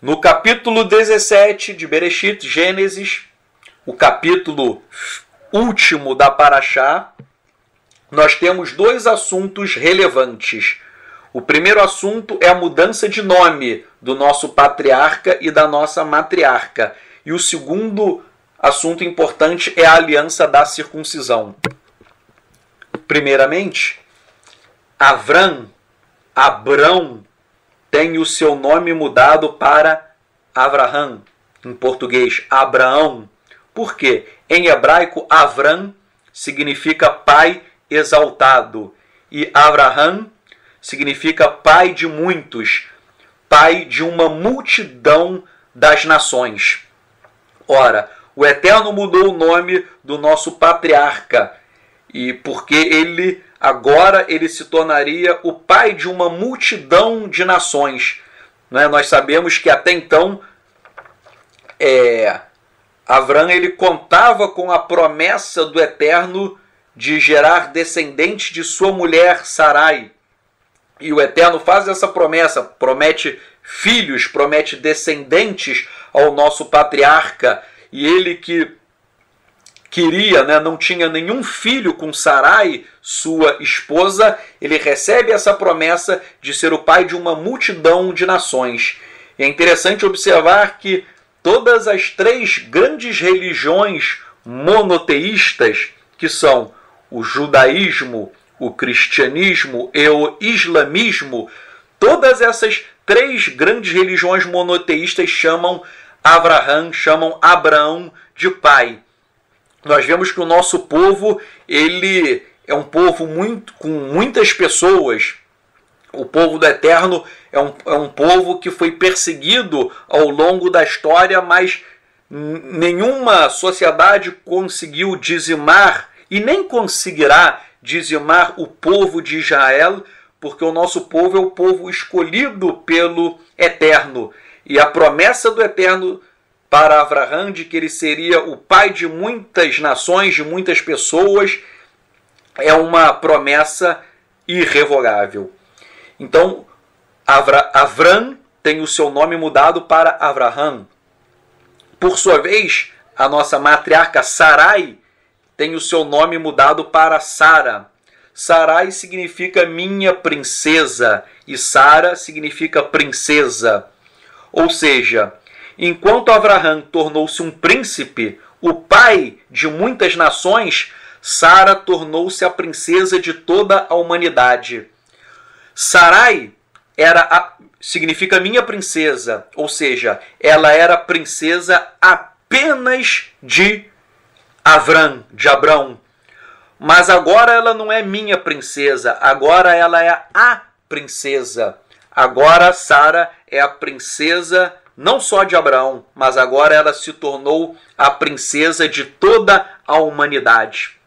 Speaker 1: No capítulo 17 de Bereshit, Gênesis, o capítulo último da Parashá, nós temos dois assuntos relevantes. O primeiro assunto é a mudança de nome do nosso patriarca e da nossa matriarca. E o segundo assunto importante é a aliança da circuncisão. Primeiramente, Abrão, tem o seu nome mudado para Avraham, em português, Abraão. Por quê? Em hebraico, Avram significa pai exaltado e Avraham significa pai de muitos, pai de uma multidão das nações. Ora, o Eterno mudou o nome do nosso patriarca, e porque agora ele se tornaria o pai de uma multidão de nações. Nós sabemos que até então Avrão ele contava com a promessa do Eterno de gerar descendentes de sua mulher Sarai. E o Eterno faz essa promessa, promete filhos, promete descendentes ao nosso patriarca. E ele que queria, não tinha nenhum filho com Sarai, sua esposa, ele recebe essa promessa de ser o pai de uma multidão de nações. E é interessante observar que todas as três grandes religiões monoteístas, que são o judaísmo, o cristianismo e o islamismo, todas essas três grandes religiões monoteístas chamam Abraão de pai. Nós vemos que o nosso povo ele é um povo com muitas pessoas. O povo do Eterno é um povo que foi perseguido ao longo da história, mas nenhuma sociedade conseguiu dizimar e nem conseguirá dizimar o povo de Israel, porque o nosso povo é o povo escolhido pelo Eterno. E a promessa do Eterno para Avraham de que ele seria o pai de muitas nações, de muitas pessoas, é uma promessa irrevogável. Então, Avrão tem o seu nome mudado para Avraham. Por sua vez, a nossa matriarca Sarai tem o seu nome mudado para Sara. Sarai significa minha princesa e Sara significa princesa. Ou seja, enquanto Avraham tornou-se um príncipe, o pai de muitas nações, Sara tornou-se a princesa de toda a humanidade. Sarai significa minha princesa, ou seja, ela era princesa apenas de Abrão. Mas agora ela não é minha princesa, agora ela é a princesa. Agora Sara é a princesa não só de Abraão, mas agora ela se tornou a princesa de toda a humanidade.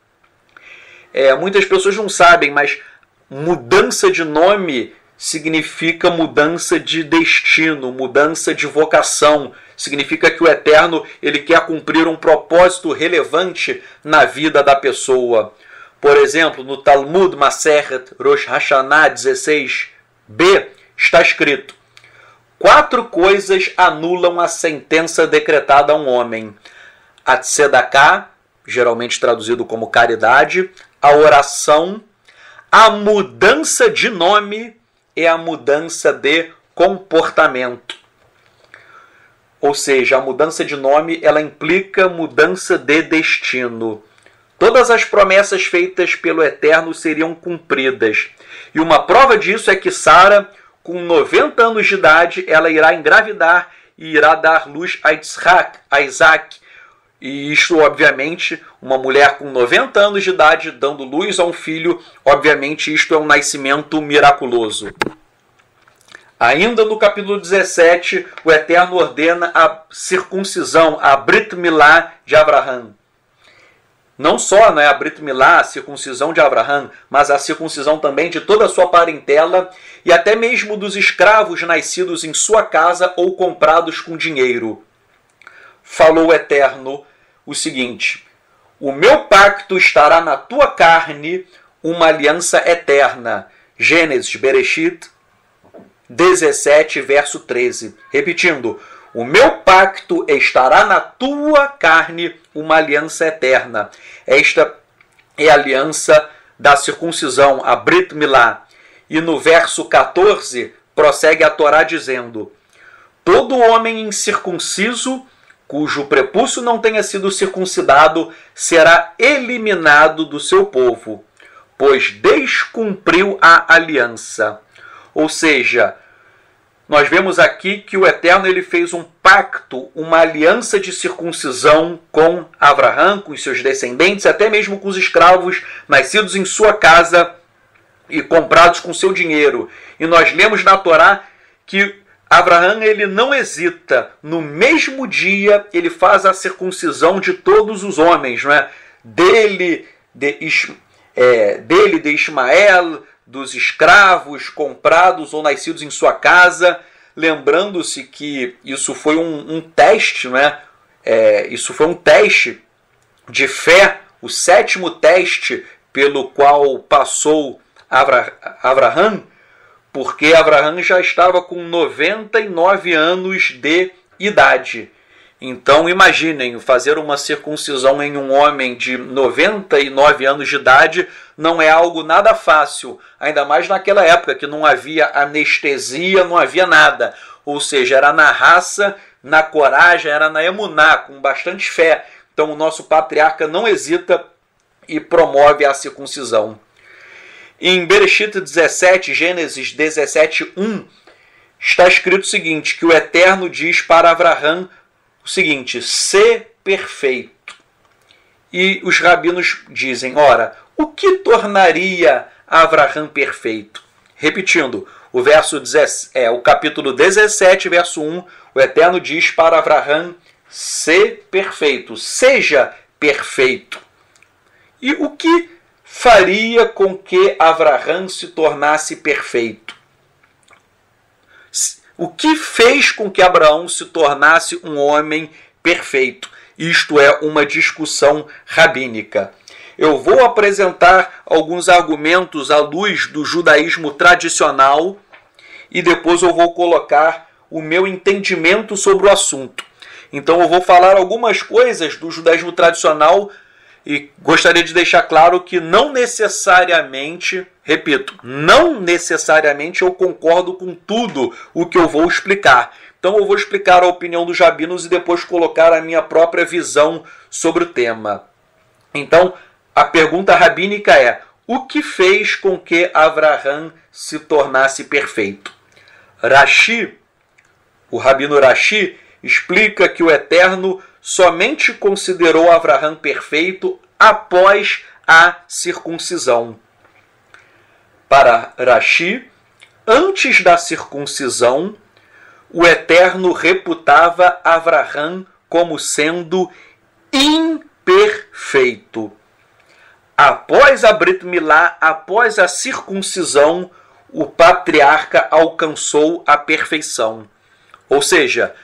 Speaker 1: Muitas pessoas não sabem, mas mudança de nome significa mudança de destino, mudança de vocação. Significa que o Eterno ele quer cumprir um propósito relevante na vida da pessoa. Por exemplo, no Talmud Masechet Rosh Hashanah 16b está escrito: 4 coisas anulam a sentença decretada a um homem: a tzedakah, geralmente traduzido como caridade, a oração, a mudança de nome e a mudança de comportamento. Ou seja, a mudança de nome ela implica mudança de destino. Todas as promessas feitas pelo Eterno seriam cumpridas. E uma prova disso é que Sara, com 90 anos de idade, ela irá engravidar e irá dar luz a Isaac. E isto, obviamente, uma mulher com 90 anos de idade dando luz a um filho, obviamente isto é um nascimento miraculoso. Ainda no capítulo 17, o Eterno ordena a circuncisão, a Brit Milá de Avraham. Não só a Brit Milá, a circuncisão de Avraham, mas a circuncisão também de toda a sua parentela e até mesmo dos escravos nascidos em sua casa ou comprados com dinheiro. Falou o Eterno o seguinte: o meu pacto estará na tua carne, uma aliança eterna. Gênesis, Bereshit 17, verso 13. Repetindo, o meu pacto estará na tua carne, uma aliança eterna. Esta é a aliança da circuncisão, a Brit Milá. E no verso 14, prossegue a Torá dizendo: todo homem incircunciso cujo prepúcio não tenha sido circuncidado será eliminado do seu povo, pois descumpriu a aliança. Ou seja, nós vemos aqui que o Eterno ele fez um pacto, uma aliança de circuncisão com Abraão, com os seus descendentes, até mesmo com os escravos nascidos em sua casa e comprados com seu dinheiro. E nós lemos na Torá que Abraão ele não hesita, no mesmo dia ele faz a circuncisão de todos os homens, não é? Dele, de Ismael, dos escravos comprados ou nascidos em sua casa, lembrando-se que isso foi um teste, não é? Isso foi um teste de fé, o 7º teste pelo qual passou Abraão, porque Abraão já estava com 99 anos de idade. Então imaginem, fazer uma circuncisão em um homem de 99 anos de idade não é algo nada fácil, ainda mais naquela época que não havia anestesia, não havia nada. Ou seja, era na raça, na coragem, era na emuná, com bastante fé. Então o nosso patriarca não hesita e promove a circuncisão. Em Bereshit 17, Gênesis 17, 1, está escrito o seguinte, que o Eterno diz para Abraão o seguinte, sê perfeito. E os rabinos dizem, ora, o que tornaria Abraão perfeito? Repetindo, o capítulo 17, verso 1, o Eterno diz para Abraão, sê perfeito, seja perfeito. E o que faria com que Abraão se tornasse perfeito? O que fez com que Abraão se tornasse um homem perfeito? Isto é uma discussão rabínica. Eu vou apresentar alguns argumentos à luz do judaísmo tradicional e depois eu vou colocar o meu entendimento sobre o assunto. Então eu vou falar algumas coisas do judaísmo tradicional e gostaria de deixar claro que não necessariamente, repito, não necessariamente eu concordo com tudo o que eu vou explicar. Então eu vou explicar a opinião dos rabinos e depois colocar a minha própria visão sobre o tema. Então, a pergunta rabínica é, o que fez com que Abraão se tornasse perfeito? Rashi, o rabino Rashi, explica que o Eterno somente considerou Abraão perfeito após a circuncisão. Para Rashi, antes da circuncisão, o Eterno reputava Abraão como sendo imperfeito. Após a Brit Milá, após a circuncisão, o patriarca alcançou a perfeição. Ou seja,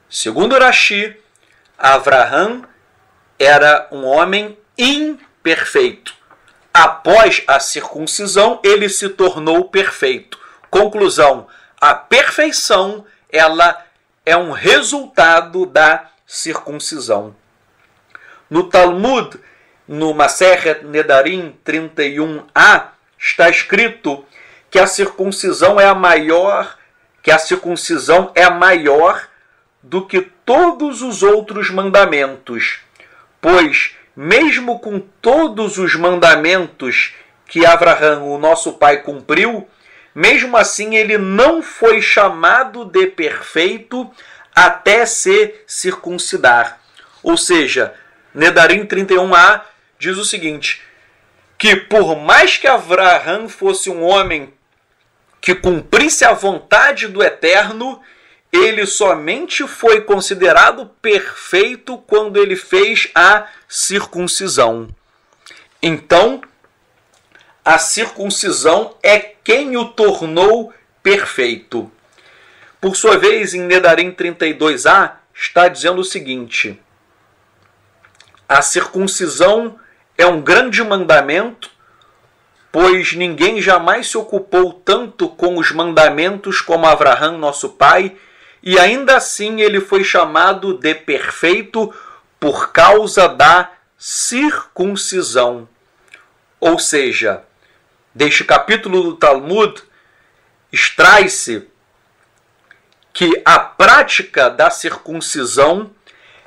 Speaker 1: segundo Rashi, Abraão era um homem imperfeito. Após a circuncisão, ele se tornou perfeito. Conclusão, a perfeição ela é um resultado da circuncisão. No Talmud, no Masechet Nedarim 31a, está escrito que a circuncisão é maior do que todos os outros mandamentos, pois mesmo com todos os mandamentos que Abraão, o nosso pai, cumpriu, mesmo assim ele não foi chamado de perfeito até se circuncidar. Ou seja, Nedarim 31a diz o seguinte, que por mais que Abraão fosse um homem que cumprisse a vontade do Eterno, ele somente foi considerado perfeito quando ele fez a circuncisão. Então, a circuncisão é quem o tornou perfeito. Por sua vez, em Nedarim 32a, está dizendo o seguinte, a circuncisão é um grande mandamento, pois ninguém jamais se ocupou tanto com os mandamentos como Abraão, nosso pai, e ainda assim ele foi chamado de perfeito por causa da circuncisão. Ou seja, deste capítulo do Talmud, extrai-se que a prática da circuncisão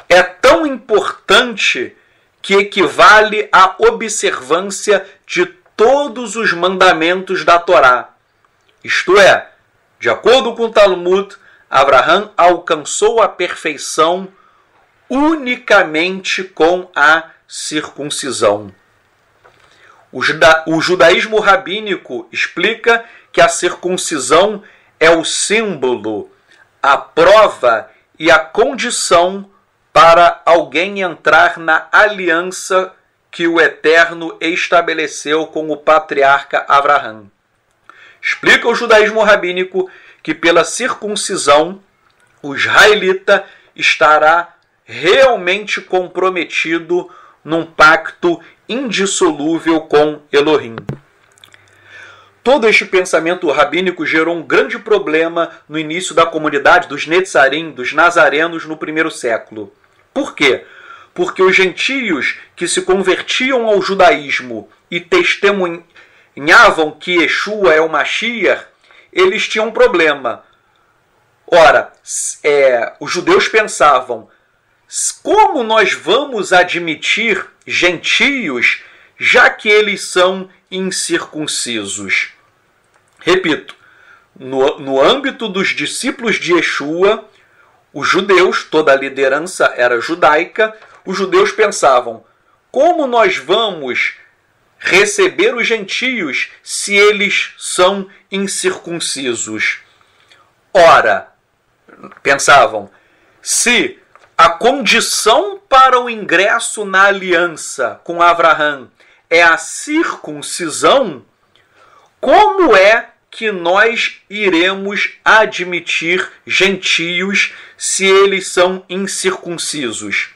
Speaker 1: é tão importante que equivale à observância de todos os mandamentos da Torá. Isto é, de acordo com o Talmud, Abraham alcançou a perfeição unicamente com a circuncisão. O judaísmo rabínico explica que a circuncisão é o símbolo, a prova e a condição para alguém entrar na aliança que o Eterno estabeleceu com o patriarca Abraham. Explica o judaísmo rabínico que pela circuncisão o israelita estará realmente comprometido num pacto indissolúvel com Elohim. Todo este pensamento rabínico gerou um grande problema no início da comunidade dos Netzarim, dos Nazarenos, no primeiro século. Por quê? Porque os gentios que se convertiam ao judaísmo e testemunhavam que Yeshua é o Mashiach, eles tinham um problema. Ora, os judeus pensavam: como nós vamos admitir gentios, já que eles são incircuncisos? Repito, no âmbito dos discípulos de Yeshua, os judeus, toda a liderança era judaica, os judeus pensavam: como nós vamos receber os gentios se eles são incircuncisos? Ora, pensavam, se a condição para o ingresso na aliança com Abraham é a circuncisão, como é que nós iremos admitir gentios se eles são incircuncisos?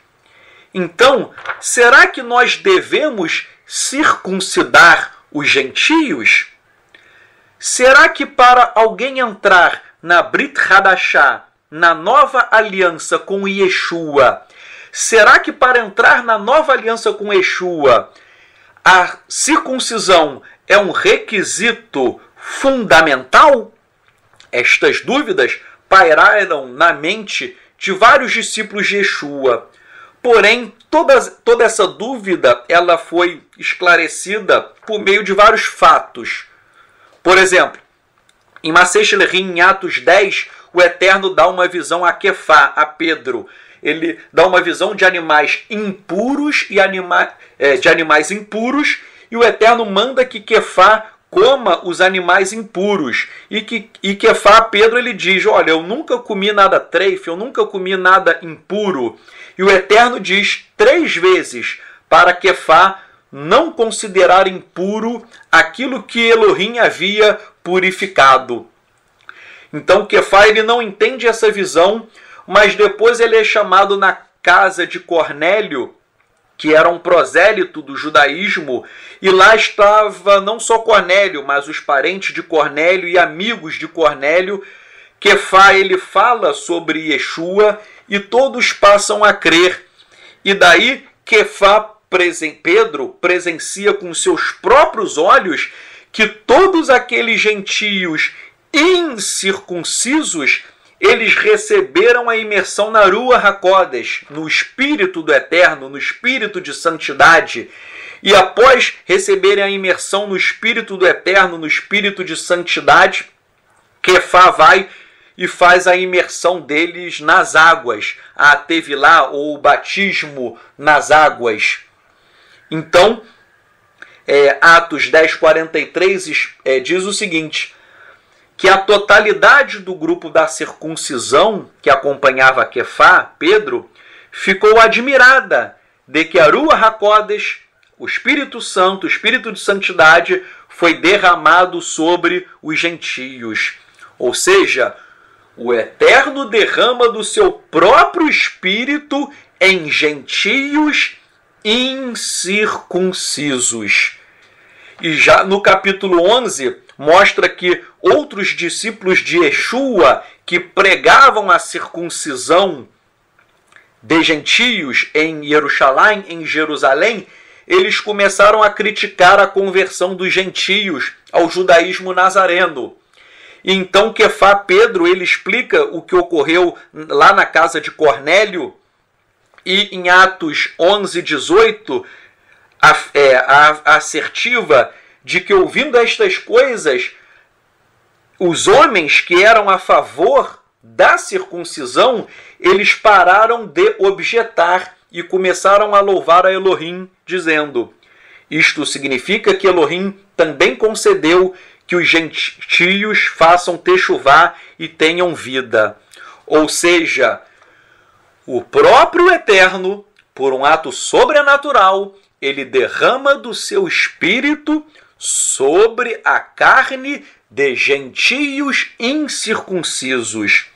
Speaker 1: Então, será que nós devemos circuncidar os gentios? Será que para alguém entrar na Brit Hadashah, na nova aliança com Yeshua, será que para entrar na nova aliança com Yeshua, a circuncisão é um requisito fundamental? Estas dúvidas pairaram na mente de vários discípulos de Yeshua. Porém, toda essa dúvida ela foi esclarecida por meio de vários fatos. Por exemplo, em Masechet Lerim, em Atos 10, o Eterno dá uma visão a Kefá, a Pedro. Ele dá uma visão de animais impuros de animais impuros, e o Eterno manda que Kefá coma os animais impuros. E Kefá, a Pedro, ele diz: olha, eu nunca comi nada treife, eu nunca comi nada impuro. E o Eterno diz 3 vezes para Kefá não considerar impuro aquilo que Elohim havia purificado. Então Kefá ele não entende essa visão, mas depois ele é chamado na casa de Cornélio, que era um prosélito do judaísmo, e lá estava não só Cornélio, mas os parentes de Cornélio e amigos de Cornélio. Kefá ele fala sobre Yeshua e todos passam a crer. E daí Pedro presencia com seus próprios olhos que todos aqueles gentios incircuncisos, eles receberam a imersão na Ruach HaKodesh, no Espírito do Eterno, no Espírito de Santidade. E após receberem a imersão no Espírito do Eterno, no Espírito de Santidade, Kefá vai e faz a imersão deles nas águas, a Tevilá, ou o batismo nas águas. Então, Atos 10:43 diz o seguinte, que a totalidade do grupo da circuncisão que acompanhava Kefá, Pedro, ficou admirada de que a Ruach HaKodesh, o Espírito Santo, o Espírito de Santidade, foi derramado sobre os gentios. Ou seja, o Eterno derrama do seu próprio Espírito em gentios incircuncisos. E já no capítulo 11, mostra que outros discípulos de Yeshua que pregavam a circuncisão de gentios em Jerusalém, eles começaram a criticar a conversão dos gentios ao judaísmo nazareno. E então Kefá, Pedro, ele explica o que ocorreu lá na casa de Cornélio, e em Atos 11, 18, a assertiva de que, ouvindo estas coisas, os homens que eram a favor da circuncisão, eles pararam de objetar e começaram a louvar a Elohim, dizendo: isto significa que Elohim também concedeu que os gentios façam techuvá e tenham vida. Ou seja, o próprio Eterno, por um ato sobrenatural, ele derrama do seu espírito sobre a carne de gentios incircuncisos.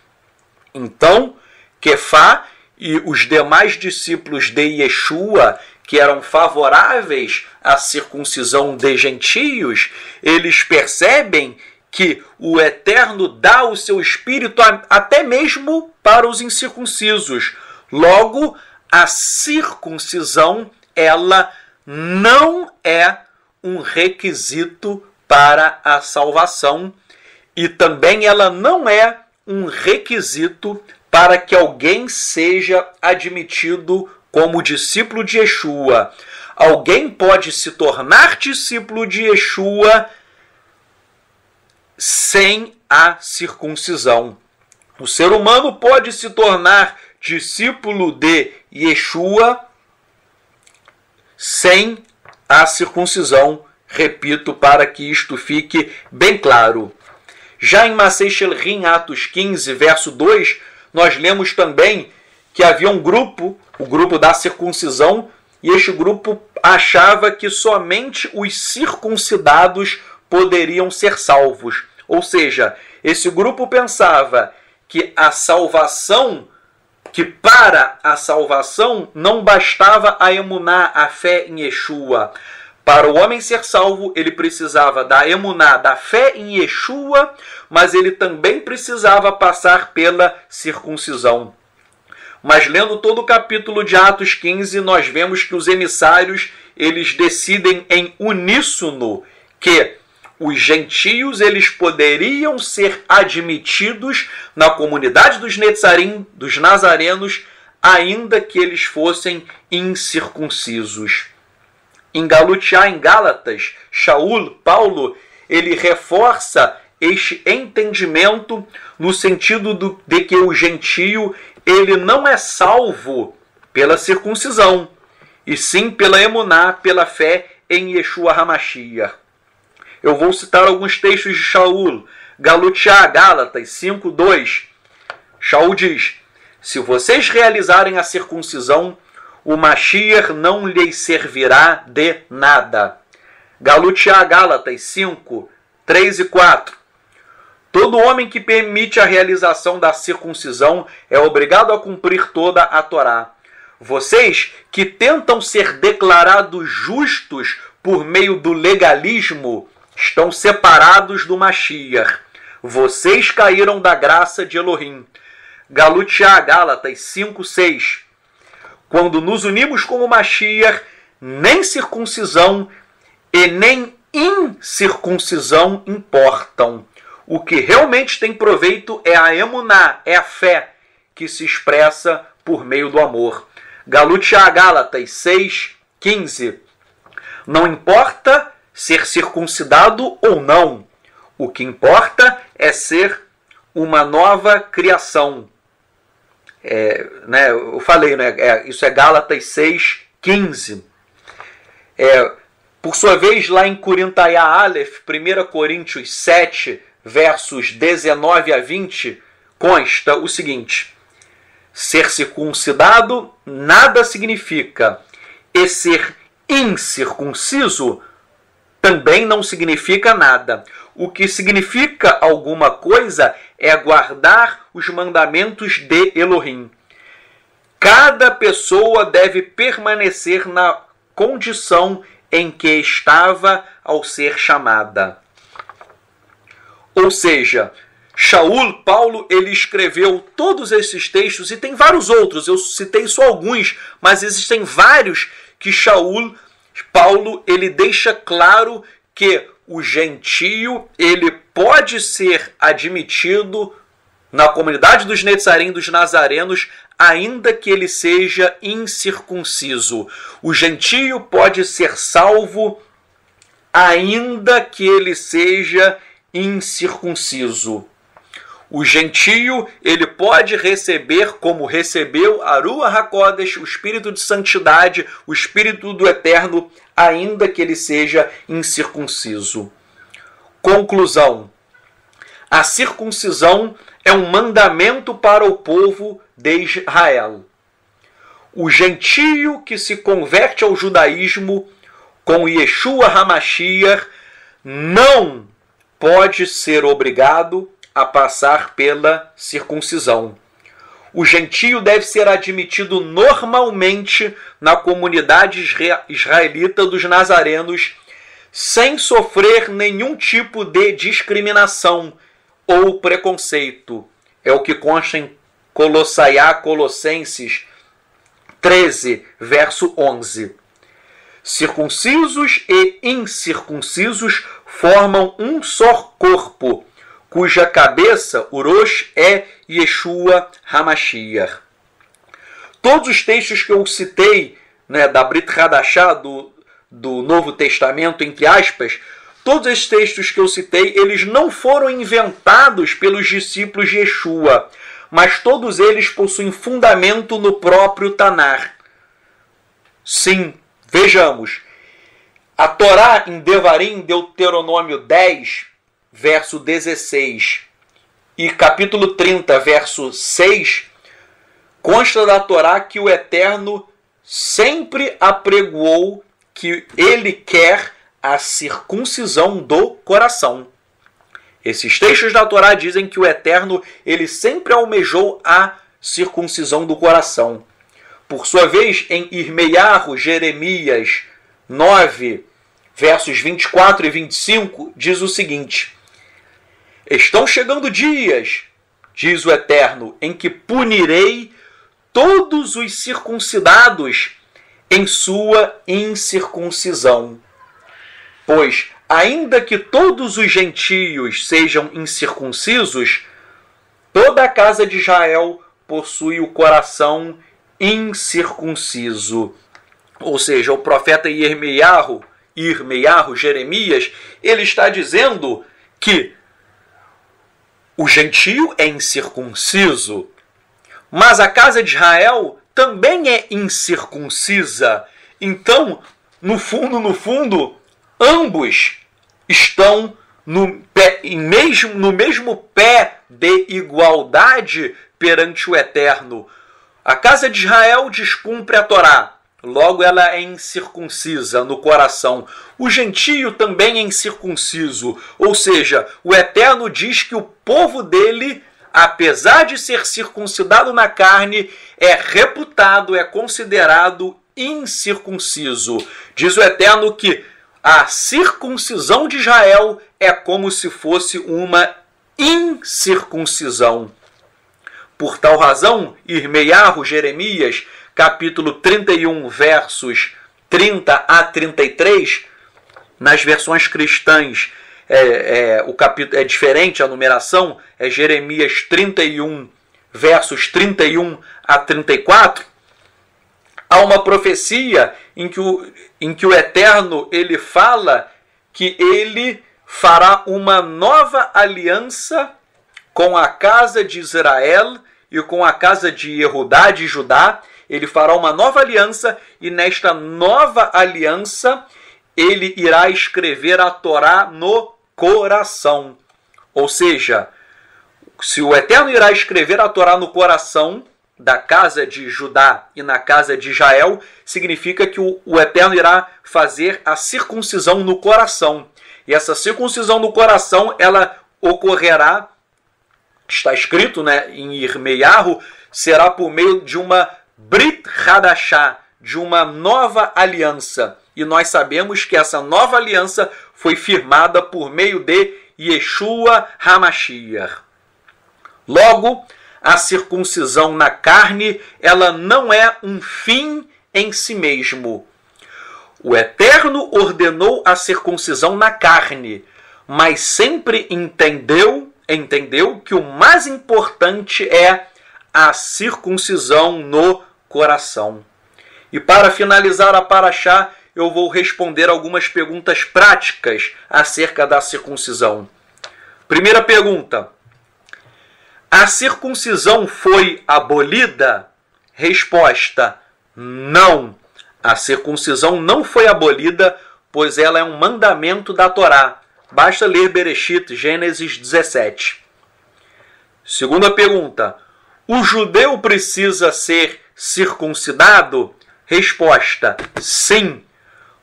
Speaker 1: Então, Quefá e os demais discípulos de Yeshua, que eram favoráveis à circuncisão de gentios, eles percebem que o Eterno dá o seu espírito até mesmo para os incircuncisos. Logo, a circuncisão, ela não é um requisito para a salvação e também ela não é um requisito para que alguém seja admitido como discípulo de Yeshua. Alguém pode se tornar discípulo de Yeshua sem a circuncisão. O ser humano pode se tornar discípulo de Yeshua sem a circuncisão. Repito, para que isto fique bem claro. Já em Masei Shelrim, Atos 15, verso 2, nós lemos também que havia um grupo, o grupo da circuncisão, e este grupo achava que somente os circuncidados poderiam ser salvos. Ou seja, esse grupo pensava que a salvação, que para a salvação não bastava a emuná, a fé em Yeshua. Para o homem ser salvo, ele precisava da emuná, da fé em Yeshua, mas ele também precisava passar pela circuncisão. Mas lendo todo o capítulo de Atos 15, nós vemos que os emissários, eles decidem em uníssono que os gentios, eles poderiam ser admitidos na comunidade dos Netzarim, dos nazarenos, ainda que eles fossem incircuncisos. Em Galutiá, em Gálatas, Shaul, Paulo, ele reforça este entendimento no sentido de que o gentio, ele não é salvo pela circuncisão, e sim pela emuná, pela fé em Yeshua HaMashiach. Eu vou citar alguns textos de Shaul. Galutiá, Gálatas 5:2. Shaul diz: se vocês realizarem a circuncisão, o Mashiach não lhes servirá de nada. Galutiá, Gálatas 5:3 e 4. Todo homem que permite a realização da circuncisão é obrigado a cumprir toda a Torá. Vocês que tentam ser declarados justos por meio do legalismo estão separados do Mashiach. Vocês caíram da graça de Elohim. Galutiá, Gálatas 5:6. Quando nos unimos com o Mashiach, nem circuncisão e nem incircuncisão importam. O que realmente tem proveito é a emuná, é a fé, que se expressa por meio do amor. Galutiá, Gálatas 6:15. Não importa ser circuncidado ou não. O que importa é ser uma nova criação. Eu falei, isso é Gálatas 6:15. Por sua vez, lá em Corintaiá Aleph, 1 Coríntios 7, versos 19 a 20, consta o seguinte: ser circuncidado nada significa, e ser incircunciso também não significa nada. O que significa alguma coisa é guardar os mandamentos de Elohim. Cada pessoa deve permanecer na condição em que estava ao ser chamada. Ou seja, Shaul, Paulo, ele escreveu todos esses textos, e tem vários outros, eu citei só alguns, mas existem vários que Paulo, ele deixa claro que o gentio, ele pode ser admitido na comunidade dos Netzarim, dos Nazarenos, ainda que ele seja incircunciso. O gentio pode ser salvo ainda que ele seja incircunciso. O gentio, ele pode receber, como recebeu a Ruach HaKodesh, o Espírito de Santidade, o Espírito do Eterno, ainda que ele seja incircunciso. Conclusão. A circuncisão é um mandamento para o povo de Israel. O gentio que se converte ao judaísmo com Yeshua HaMashiach não pode ser obrigado a passar pela circuncisão. O gentio deve ser admitido normalmente na comunidade israelita dos nazarenos, sem sofrer nenhum tipo de discriminação ou preconceito. É o que consta em Colossenses 13, verso 11. Circuncisos e incircuncisos formam um só corpo, cuja cabeça, o Rosh, é Yeshua HaMashiach. Todos os textos que eu citei, da Brit Hadashah, do Novo Testamento, entre aspas, todos esses textos que eu citei, eles não foram inventados pelos discípulos de Yeshua, mas todos eles possuem fundamento no próprio Tanar. Sim, vejamos. A Torá em Devarim, Deuteronômio 10, verso 16, e capítulo 30, verso 6, consta da Torá que o Eterno sempre apregoou que ele quer a circuncisão do coração. Esses textos da Torá dizem que o Eterno ele sempre almejou a circuncisão do coração. Por sua vez, em Irmeiahu, Jeremias 9, versos 24 e 25, diz o seguinte: estão chegando dias, diz o Eterno, em que punirei todos os circuncidados em sua incircuncisão. Pois, ainda que todos os gentios sejam incircuncisos, toda a casa de Israel possui o coração incircunciso. Ou seja, o profeta Irmeiahu, Jeremias, ele está dizendo que o gentio é incircunciso, mas a casa de Israel também é incircuncisa. Então, no fundo, ambos estão no mesmo pé de igualdade perante o Eterno. A casa de Israel descumpre a Torá, logo ela é incircuncisa no coração. O gentio também é incircunciso, ou seja, o Eterno diz que o povo dele, apesar de ser circuncidado na carne, é reputado, é considerado incircunciso. Diz o Eterno que a circuncisão de Israel é como se fosse uma incircuncisão. Por tal razão, Irmeiahu, Jeremias, capítulo 31, versos 30 a 33, nas versões cristãs o capítulo é diferente, a numeração é Jeremias 31, versos 31 a 34, há uma profecia em que o Eterno ele fala que ele fará uma nova aliança com a casa de Israel e com a casa de Yehudá, de Judá. Ele fará uma nova aliança e nesta nova aliança ele irá escrever a Torá no coração. Ou seja, se o Eterno irá escrever a Torá no coração da casa de Judá e na casa de Israel, significa que o Eterno irá fazer a circuncisão no coração. E essa circuncisão no coração, ela ocorrerá, está escrito em Irmeiahu, será por meio de uma Brit Hadashah, de uma nova aliança. E nós sabemos que essa nova aliança foi firmada por meio de Yeshua HaMashiach. Logo, a circuncisão na carne, ela não é um fim em si mesmo. O Eterno ordenou a circuncisão na carne, mas sempre entendeu entendeu que o mais importante é a circuncisão no coração. E para finalizar a Parashá, eu vou responder algumas perguntas práticas acerca da circuncisão. Primeira pergunta: a circuncisão foi abolida? Resposta: não. A circuncisão não foi abolida, pois ela é um mandamento da Torá. Basta ler Bereshit, Gênesis 17. Segunda pergunta: o judeu precisa ser circuncidado? Resposta: sim,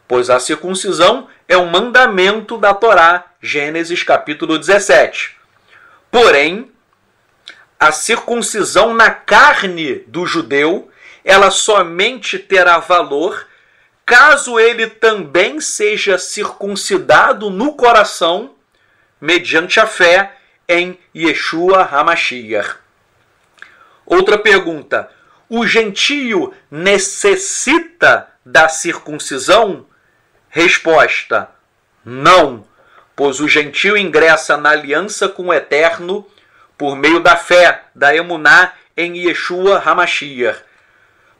Speaker 1: pois a circuncisão é um mandamento da Torá, Gênesis capítulo 17. Porém, a circuncisão na carne do judeu, ela somente terá valor caso ele também seja circuncidado no coração, mediante a fé em Yeshua HaMashiach. Outra pergunta: o gentio necessita da circuncisão? Resposta: não, pois o gentio ingressa na aliança com o Eterno por meio da fé, da emuná em Yeshua HaMashiach.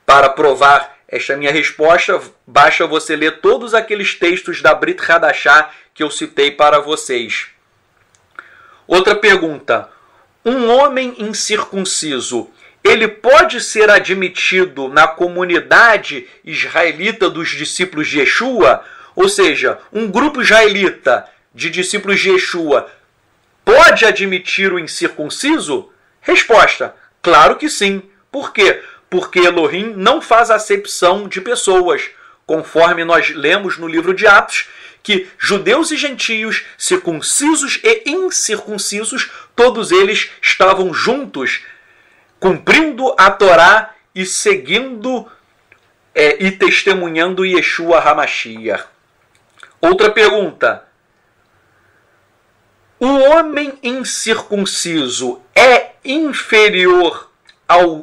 Speaker 1: Para provar esta minha resposta, basta você ler todos aqueles textos da Brit Hadashah que eu citei para vocês. Outra pergunta: um homem incircunciso, ele pode ser admitido na comunidade israelita dos discípulos de Yeshua? Ou seja, um grupo israelita de discípulos de Yeshua pode admitir o incircunciso? Resposta: claro que sim. Por quê? Porque Elohim não faz acepção de pessoas, conforme nós lemos no livro de Atos, que judeus e gentios, circuncisos e incircuncisos, todos eles estavam juntos, cumprindo a Torá e seguindo e testemunhando Yeshua HaMashiach. Outra pergunta: o homem incircunciso é inferior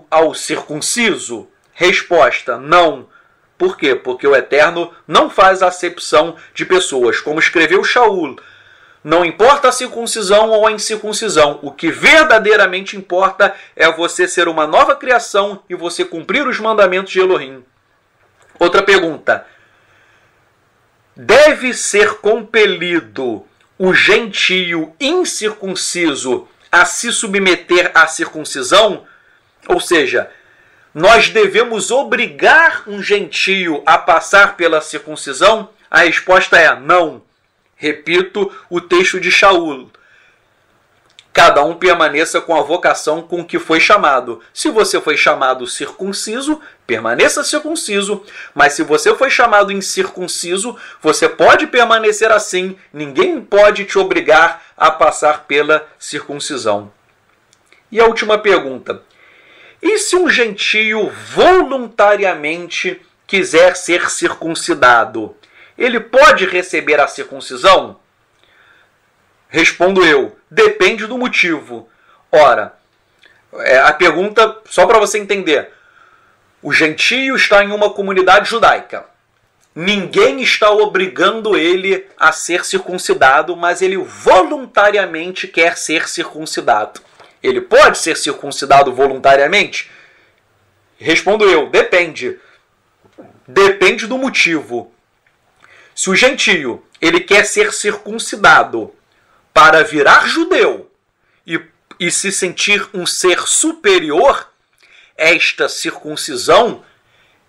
Speaker 1: ao circunciso? Resposta: não. Por quê? Porque o Eterno não faz acepção de pessoas. Como escreveu Shaul, não importa a circuncisão ou a incircuncisão, o que verdadeiramente importa é você ser uma nova criação e você cumprir os mandamentos de Elohim. Outra pergunta: deve ser compelido o gentio incircunciso a se submeter à circuncisão? Ou seja, nós devemos obrigar um gentio a passar pela circuncisão? A resposta é não. Repito o texto de Shaul: cada um permaneça com a vocação com que foi chamado. Se você foi chamado circunciso, permaneça circunciso. Mas se você foi chamado incircunciso, você pode permanecer assim. Ninguém pode te obrigar a passar pela circuncisão. E a última pergunta: e se um gentio voluntariamente quiser ser circuncidado, ele pode receber a circuncisão? Respondo eu: depende do motivo. Ora, a pergunta, só para você entender: o gentio está em uma comunidade judaica. Ninguém está obrigando ele a ser circuncidado, mas ele voluntariamente quer ser circuncidado. Ele pode ser circuncidado voluntariamente? Respondo eu: depende. Depende do motivo. Se o gentio ele quer ser circuncidado para virar judeu e se sentir um ser superior, esta circuncisão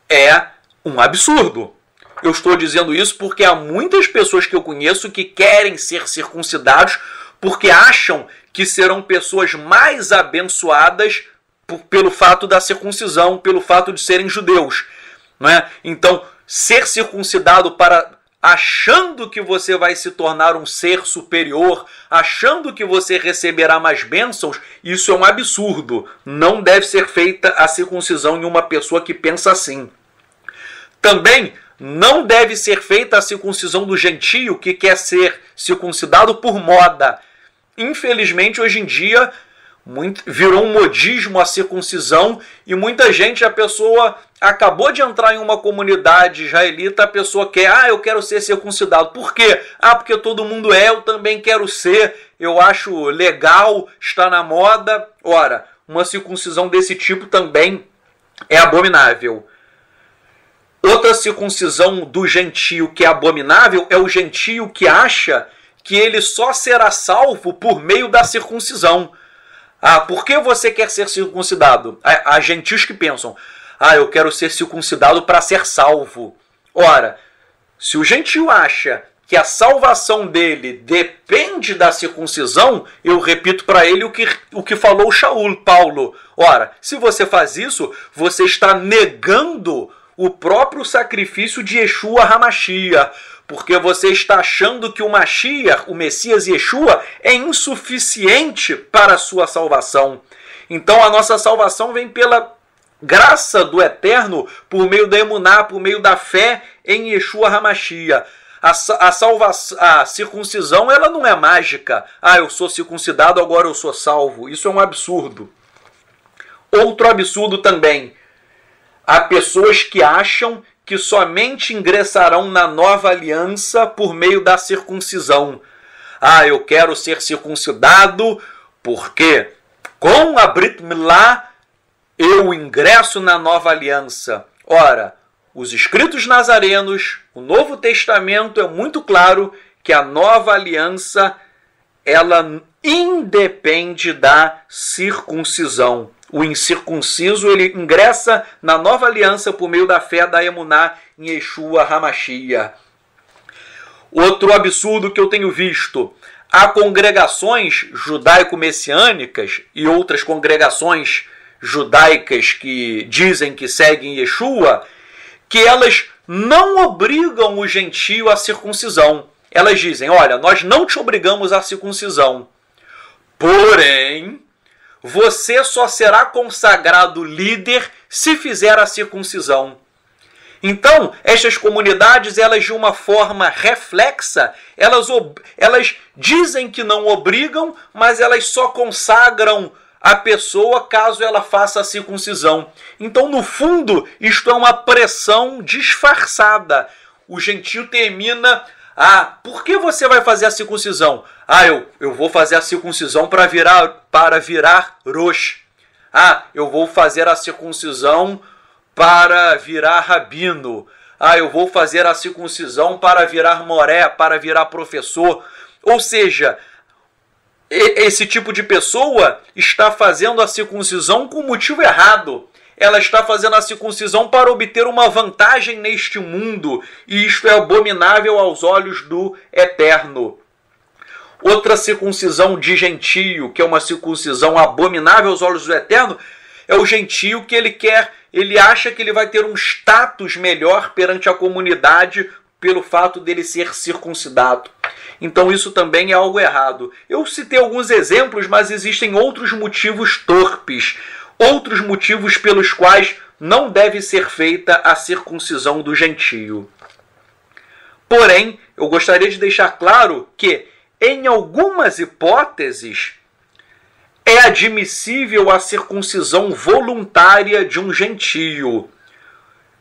Speaker 1: é um absurdo. Eu estou dizendo isso porque há muitas pessoas que eu conheço que querem ser circuncidados porque acham que serão pessoas mais abençoadas pelo fato da circuncisão, pelo fato de serem judeus. Não é? Então, ser circuncidado achando que você vai se tornar um ser superior, achando que você receberá mais bênçãos, isso é um absurdo. Não deve ser feita a circuncisão em uma pessoa que pensa assim. Também não deve ser feita a circuncisão do gentio que quer ser circuncidado por moda. Infelizmente, hoje em dia, virou um modismo a circuncisão e muita gente, a pessoa acabou de entrar em uma comunidade israelita, a pessoa quer, eu quero ser circuncidado. Por quê? Porque todo mundo eu também quero ser. eu acho legal, está na moda. Ora, uma circuncisão desse tipo também é abominável. Outra circuncisão do gentio que é abominável é o gentio que acha que ele só será salvo por meio da circuncisão. Por que você quer ser circuncidado? Há gentios que pensam, eu quero ser circuncidado para ser salvo. Ora, se o gentio acha que a salvação dele depende da circuncisão, eu repito para ele o que falou Paulo. Ora, se você faz isso, você está negando o próprio sacrifício de Yeshua HaMashiach, porque você está achando que o Mashiach, o Messias Yeshua, é insuficiente para a sua salvação. Então a nossa salvação vem pela graça do Eterno, por meio da emuná, por meio da fé em Yeshua HaMashiach. A circuncisão ela não é mágica. Eu sou circuncidado, agora eu sou salvo. Isso é um absurdo. Outro absurdo também. Há pessoas que acham que somente ingressarão na nova aliança por meio da circuncisão. Eu quero ser circuncidado porque com a Brit Milá eu ingresso na nova aliança. Ora, os escritos nazarenos, o Novo Testamento é muito claro que a nova aliança ela independe da circuncisão. O incircunciso ele ingressa na nova aliança por meio da fé da emuná em Yeshua HaMashiach. Outro absurdo que eu tenho visto. Há congregações judaico-messiânicas e outras congregações judaicas que dizem que seguem Yeshua, que elas não obrigam o gentio à circuncisão. Elas dizem, olha, nós não te obrigamos à circuncisão. Porém, você só será consagrado líder se fizer a circuncisão. Então, estas comunidades, elas de uma forma reflexa, elas dizem que não obrigam, mas elas só consagram a pessoa caso ela faça a circuncisão. Então, no fundo, isto é uma pressão disfarçada. O gentio termina... por que você vai fazer a circuncisão? Eu vou fazer a circuncisão para virar Rosh. Eu vou fazer a circuncisão para virar rabino. Eu vou fazer a circuncisão para virar moré, para virar professor. Ou seja, esse tipo de pessoa está fazendo a circuncisão com o motivo errado. Ela está fazendo a circuncisão para obter uma vantagem neste mundo, e isto é abominável aos olhos do Eterno. Outra circuncisão de gentio, que é uma circuncisão abominável aos olhos do Eterno, é o gentio que ele acha que ele vai ter um status melhor perante a comunidade pelo fato dele ser circuncidado. Então isso também é algo errado. Eu citei alguns exemplos, mas existem outros motivos torpes, outros motivos pelos quais não deve ser feita a circuncisão do gentio. Porém, eu gostaria de deixar claro que, em algumas hipóteses, é admissível a circuncisão voluntária de um gentio,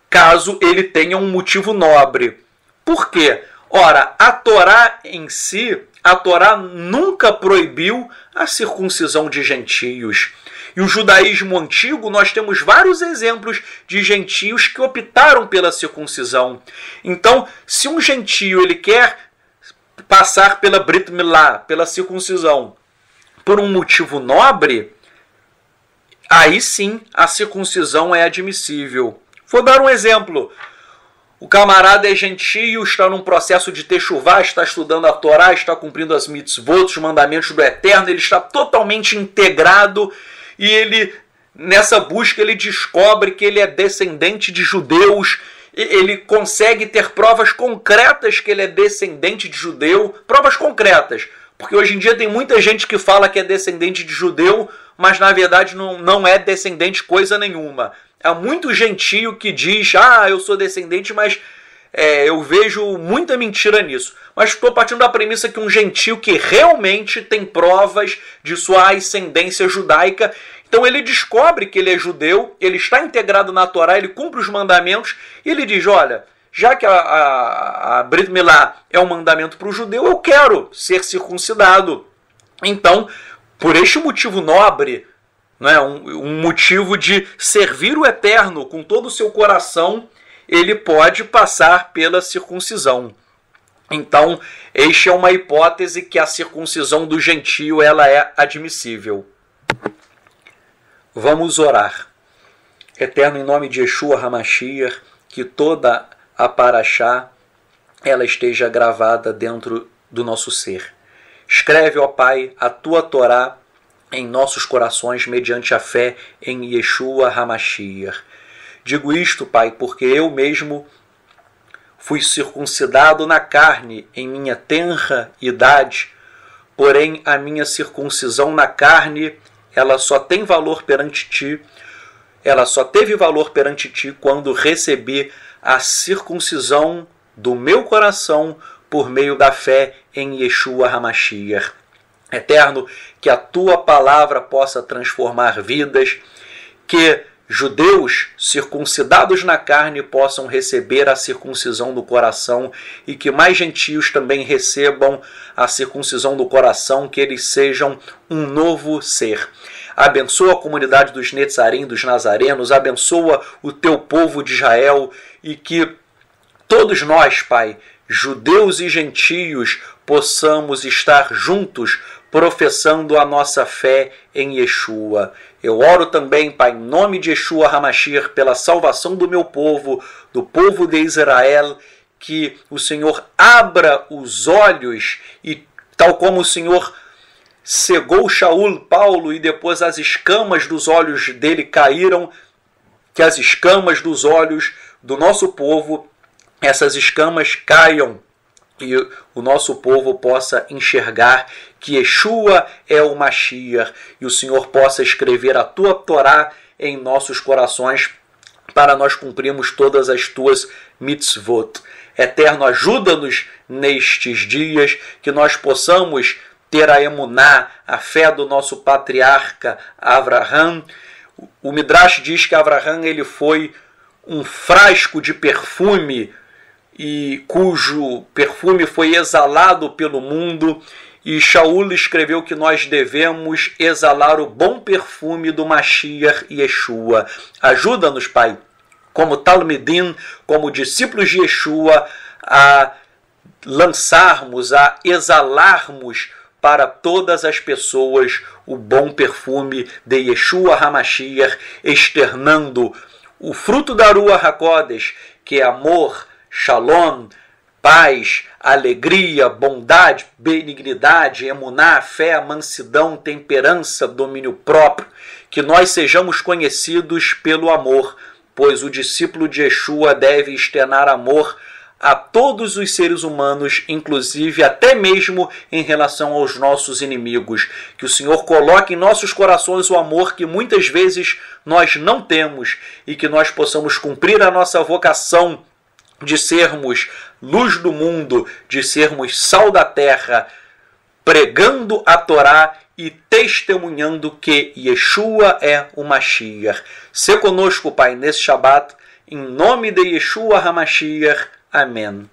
Speaker 1: caso ele tenha um motivo nobre. Por quê? Ora, a Torá em si, a Torá nunca proibiu a circuncisão de gentios. E o judaísmo antigo, nós temos vários exemplos de gentios que optaram pela circuncisão. Então, se um gentio ele quer passar pela Brit Milá, pela circuncisão, por um motivo nobre, aí sim a circuncisão é admissível. Vou dar um exemplo. O camarada é gentio, está num processo de techuvá, está estudando a Torá, está cumprindo as mitzvot, os mandamentos do Eterno, ele está totalmente integrado e ele, nessa busca, ele descobre que ele é descendente de judeus, ele consegue ter provas concretas que ele é descendente de judeu, provas concretas, porque hoje em dia tem muita gente que fala que é descendente de judeu, mas na verdade não é descendente coisa nenhuma. Há muito gentio que diz, eu sou descendente, mas eu vejo muita mentira nisso. Mas estou partindo da premissa que um gentio que realmente tem provas de sua ascendência judaica, então ele descobre que ele é judeu, ele está integrado na Torá, ele cumpre os mandamentos, e ele diz, olha, já que a Brit Milá é um mandamento para o judeu, eu quero ser circuncidado. Então, por este motivo nobre, né, um motivo de servir o Eterno com todo o seu coração, ele pode passar pela circuncisão. Então, esta é uma hipótese que a circuncisão do gentio ela é admissível. Vamos orar. Eterno, em nome de Yeshua HaMashiach, que toda a Parashá ela esteja gravada dentro do nosso ser. Escreve, ó Pai, a tua Torá em nossos corações mediante a fé em Yeshua HaMashiach. Digo isto, Pai, porque eu mesmo fui circuncidado na carne em minha tenra idade, porém a minha circuncisão na carne, ela só tem valor perante ti, ela só teve valor perante ti quando recebi a circuncisão do meu coração por meio da fé em Yeshua HaMashiach. Eterno, que a tua palavra possa transformar vidas, que judeus circuncidados na carne possam receber a circuncisão do coração e que mais gentios também recebam a circuncisão do coração, que eles sejam um novo ser. Abençoa a comunidade dos Netzarim, dos Nazarenos, abençoa o teu povo de Israel e que todos nós, Pai, judeus e gentios, possamos estar juntos professando a nossa fé em Yeshua. Eu oro também, Pai, em nome de Yeshua HaMashiach, pela salvação do meu povo, do povo de Israel, que o Senhor abra os olhos e, tal como o Senhor cegou Shaul, Paulo, e depois as escamas dos olhos dele caíram, que as escamas dos olhos do nosso povo, essas escamas caiam e o nosso povo possa enxergar que Yeshua é o Mashiach e o Senhor possa escrever a tua Torá em nossos corações para nós cumprirmos todas as tuas mitzvot. Eterno, ajuda-nos nestes dias que nós possamos ter a emuná, a fé do nosso patriarca Avraham. O Midrash diz que Avraham ele foi um frasco de perfume e cujo perfume foi exalado pelo mundo, e Shaul escreveu que nós devemos exalar o bom perfume do Mashiach Yeshua. Ajuda-nos, Pai, como Talmidim, como discípulos de Yeshua, a lançarmos, a exalarmos para todas as pessoas o bom perfume de Yeshua HaMashiach, externando o fruto da Ruach HaKodesh, que é amor, Shalom, paz, alegria, bondade, benignidade, emuná, fé, mansidão, temperança, domínio próprio, que nós sejamos conhecidos pelo amor, pois o discípulo de Yeshua deve externar amor a todos os seres humanos, inclusive até mesmo em relação aos nossos inimigos. Que o Senhor coloque em nossos corações o amor que muitas vezes nós não temos e que nós possamos cumprir a nossa vocação de sermos luz do mundo, de sermos sal da terra, pregando a Torá e testemunhando que Yeshua é o Mashiach. Se conosco, Pai, nesse Shabat, em nome de Yeshua HaMashiach. Amém.